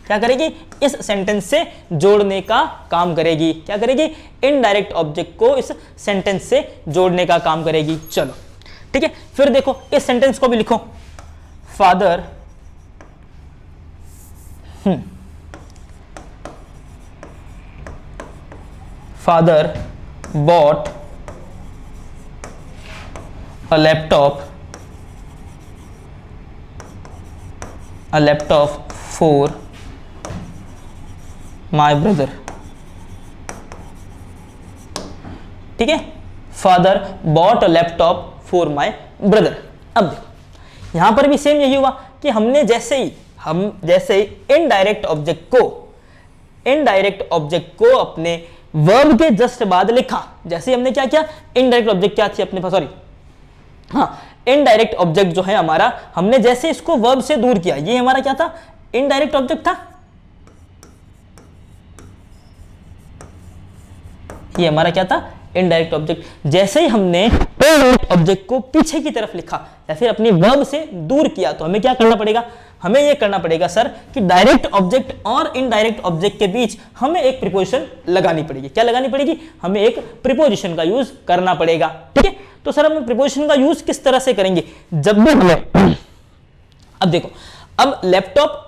S1: क्या करेगी, इस सेंटेंस से जोड़ने का काम करेगी। क्या करेगी, इनडायरेक्ट ऑब्जेक्ट को इस सेंटेंस से जोड़ने का काम करेगी। चलो ठीक है, फिर देखो इस सेंटेंस को भी लिखो, father father bought a laptop for my brother। ठीक है, father bought a laptop for my brother. अब देखो यहां पर भी सेम यही हुआ कि हमने जैसे ही इनडायरेक्ट ऑब्जेक्ट को अपने वर्ब के जस्ट बाद लिखा, जैसे हमने क्या किया, इनडायरेक्ट ऑब्जेक्ट क्या थी अपने पास, सॉरी हाँ, इनडायरेक्ट ऑब्जेक्ट जो है हमारा, हमने जैसे इसको वर्ब से दूर किया, ये हमारा क्या था, इनडायरेक्ट ऑब्जेक्ट था, ये हमारा क्या था, इनडायरेक्ट ऑब्जेक्ट। जैसे ही हमने इनडायरेक्ट ऑब्जेक्ट को पीछे की तरफ लिखा या फिर अपनी वर्ब से दूर किया, तो हमें क्या करना पड़ेगा, हमें यह करना पड़ेगा सर कि डायरेक्ट ऑब्जेक्ट और इनडायरेक्ट ऑब्जेक्ट के बीच हमें एक प्रीपोजिशन लगानी पड़ेगी। क्या लगानी पड़ेगी, हमें एक प्रीपोजिशन का यूज करना पड़ेगा। ठीक है, तो सर हम प्रीपोजिशन का यूज किस तरह से करेंगे, जब भी हमें, अब देखो, अब लैपटॉप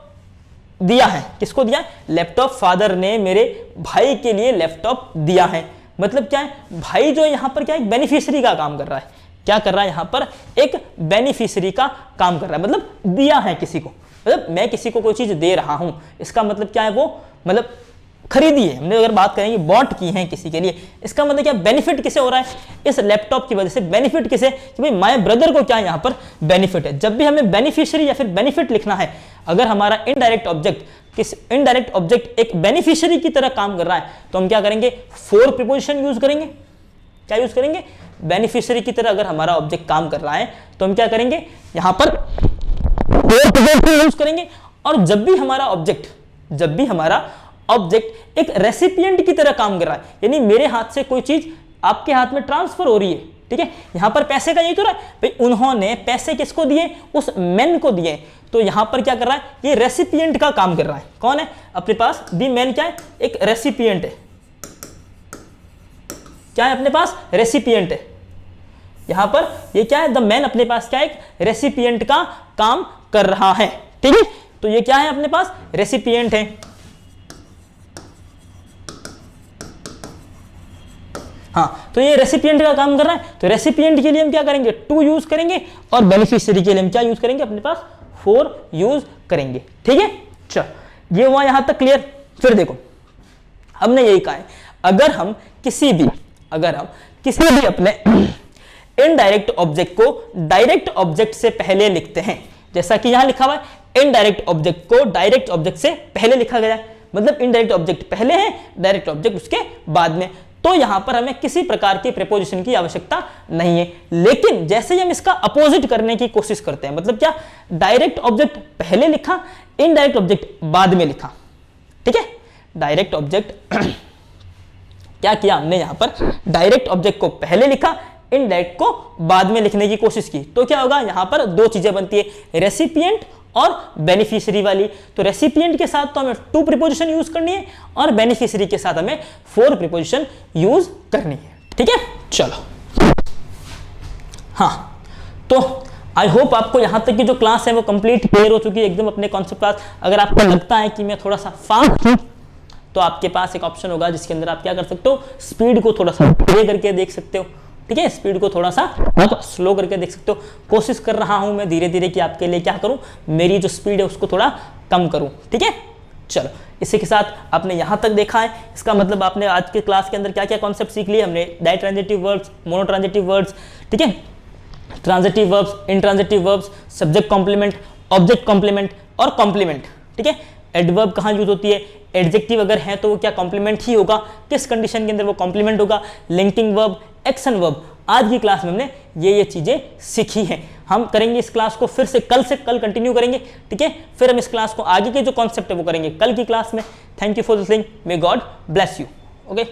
S1: दिया है, किसको दिया है, लैपटॉप, फादर ने मेरे भाई के लिए लैपटॉप दिया है। मतलब क्या है, भाई जो यहां पर क्या एक बेनिफिशियरी का काम कर रहा है, क्या कर रहा है, यहां पर एक बेनिफिशियरी का काम कर रहा है, मतलब दिया है किसी को, मतलब मैं किसी को कोई चीज दे रहा हूं, इसका मतलब क्या है, वो मतलब खरीदी है हमने। अगर बात करेंगे बॉट की है किसी के लिए, इसका मतलब क्या, बेनिफिट किसे हो रहा है, इस लैपटॉप की वजह से बेनिफिट किसे, कि भाई माय ब्रदर को क्या यहां पर बेनिफिट है। जब भी हमें बेनिफिशियरी या फिर बेनिफिट लिखना है, अगर हमारा इनडायरेक्ट ऑब्जेक्ट एक बेनिफिशियरी की तरह काम कर रहा है, तो हम क्या करेंगे, फोर प्रीपोजिशन यूज करेंगे। क्या यूज करेंगे, बेनिफिशियरी की तरह अगर हमारा ऑब्जेक्ट काम कर रहा है, तो हम क्या करेंगे, यहां पर फोर प्रीपोजिशन यूज करेंगे। और जब भी हमारा ऑब्जेक्ट एक रेसिपिएंट की तरह काम कर रहा है, यानी मेरे हाथ से कोई चीज आपके हाथ में ट्रांसफर हो रही है, ठीक है, यहां पर पैसे का यही तो रहा है भाई, उन्होंने पैसे किसको दिए, उस मैन को दिए, तो यहां पर क्या कर रहा है, ये रेसिपिएंट का काम कर रहा है। कौन है अपने पास, दी मैन क्या है, एक रेसिपिएंट है। क्या है अपने पास, रेसिपिएंट है। यहां पर ये क्या है, द मैन अपने पास क्या है, एक रेसिपिएंट का काम कर रहा है। ठीक है। तो ये क्या है अपने पास, रेसिपिएंट है। हाँ, तो ये रेसिपिएंट का काम कर रहा है, तो रेसिपिएंट के लिए हम क्या करेंगे, टू यूज करेंगे, और बेनिफिशियरी के लिए हम क्या यूज करेंगे, अपने पास फोर यूज करेंगे। ठीक है, चलो ये हुआ यहां तक क्लियर। फिर देखो हमने यही कहा है, अगर हम किसी भी अपने इनडायरेक्ट ऑब्जेक्ट को डायरेक्ट ऑब्जेक्ट से पहले लिखते हैं, जैसा कि यहां लिखा हुआ है इनडायरेक्ट ऑब्जेक्ट को डायरेक्ट ऑब्जेक्ट से पहले लिखा गया है, मतलब इनडायरेक्ट ऑब्जेक्ट पहले है, डायरेक्ट ऑब्जेक्ट उसके बाद में, तो यहां पर हमें किसी प्रकार की प्रीपोजिशन की आवश्यकता नहीं है। लेकिन जैसे ही हम इसका अपोजिट करने की कोशिश करते हैं, मतलब क्या, डायरेक्ट ऑब्जेक्ट पहले लिखा, इनडायरेक्ट ऑब्जेक्ट बाद में लिखा। ठीक है, डायरेक्ट ऑब्जेक्ट क्या किया हमने, यहां पर डायरेक्ट ऑब्जेक्ट को पहले लिखा, इनडायरेक्ट को बाद में लिखने की कोशिश की, तो क्या होगा, यहां पर दो चीजें बनती है, रेसिपिएंट और बेनिफिशियरी वाली। तो रेसिपिएंट के साथ तो हमें टू प्रीपोजिशन यूज करनी है, और बेनिफिशियरी के साथ हमें फोर प्रीपोजिशन यूज करनी है। ठीक है, चलो हाँ, तो आई होप आपको यहां तक की जो क्लास है वो कंप्लीट क्लियर हो चुकी है एकदम अपने कॉन्सेप्ट क्लास। अगर आपको लगता है कि मैं थोड़ा सा फास्ट हूं, तो आपके पास एक ऑप्शन होगा जिसके अंदर आप क्या कर सकते हो, स्पीड को थोड़ा सा धीरे करके देख सकते हो। ठीक है, स्पीड को थोड़ा सा बहुत स्लो करके देख सकते हो। कोशिश कर रहा हूं मैं धीरे धीरे कि आपके लिए क्या करूं, मेरी जो स्पीड है उसको थोड़ा कम करूं। ठीक है, चलो इसी के साथ आपने यहां तक देखा है, इसका मतलब आपने आज के क्लास के अंदर क्या क्या कॉन्सेप्ट सीख लिए हमने, डायट्रांजिटिव वर्ब्स, मोनोट्रांजिटिव वर्ब्स, ठीक है, transitive verbs, intransitive verbs, subject complement, object complement और कॉम्प्लीमेंट। ठीक है, एडवर्ब कहाँ यूज होती है, एडजेक्टिव अगर है तो वो क्या कॉम्प्लीमेंट ही होगा, किस कंडीशन के अंदर वो कॉम्प्लीमेंट होगा, लिंकिंग वर्ब, एक्शन वर्ब। आज की क्लास में हमने ये चीजें सीखी हैं। हम करेंगे इस क्लास को फिर से कल कंटिन्यू करेंगे। ठीक है, फिर हम इस क्लास को आगे के जो कॉन्सेप्ट है वो करेंगे कल की क्लास में। Thank you for listening, may God bless you. Okay.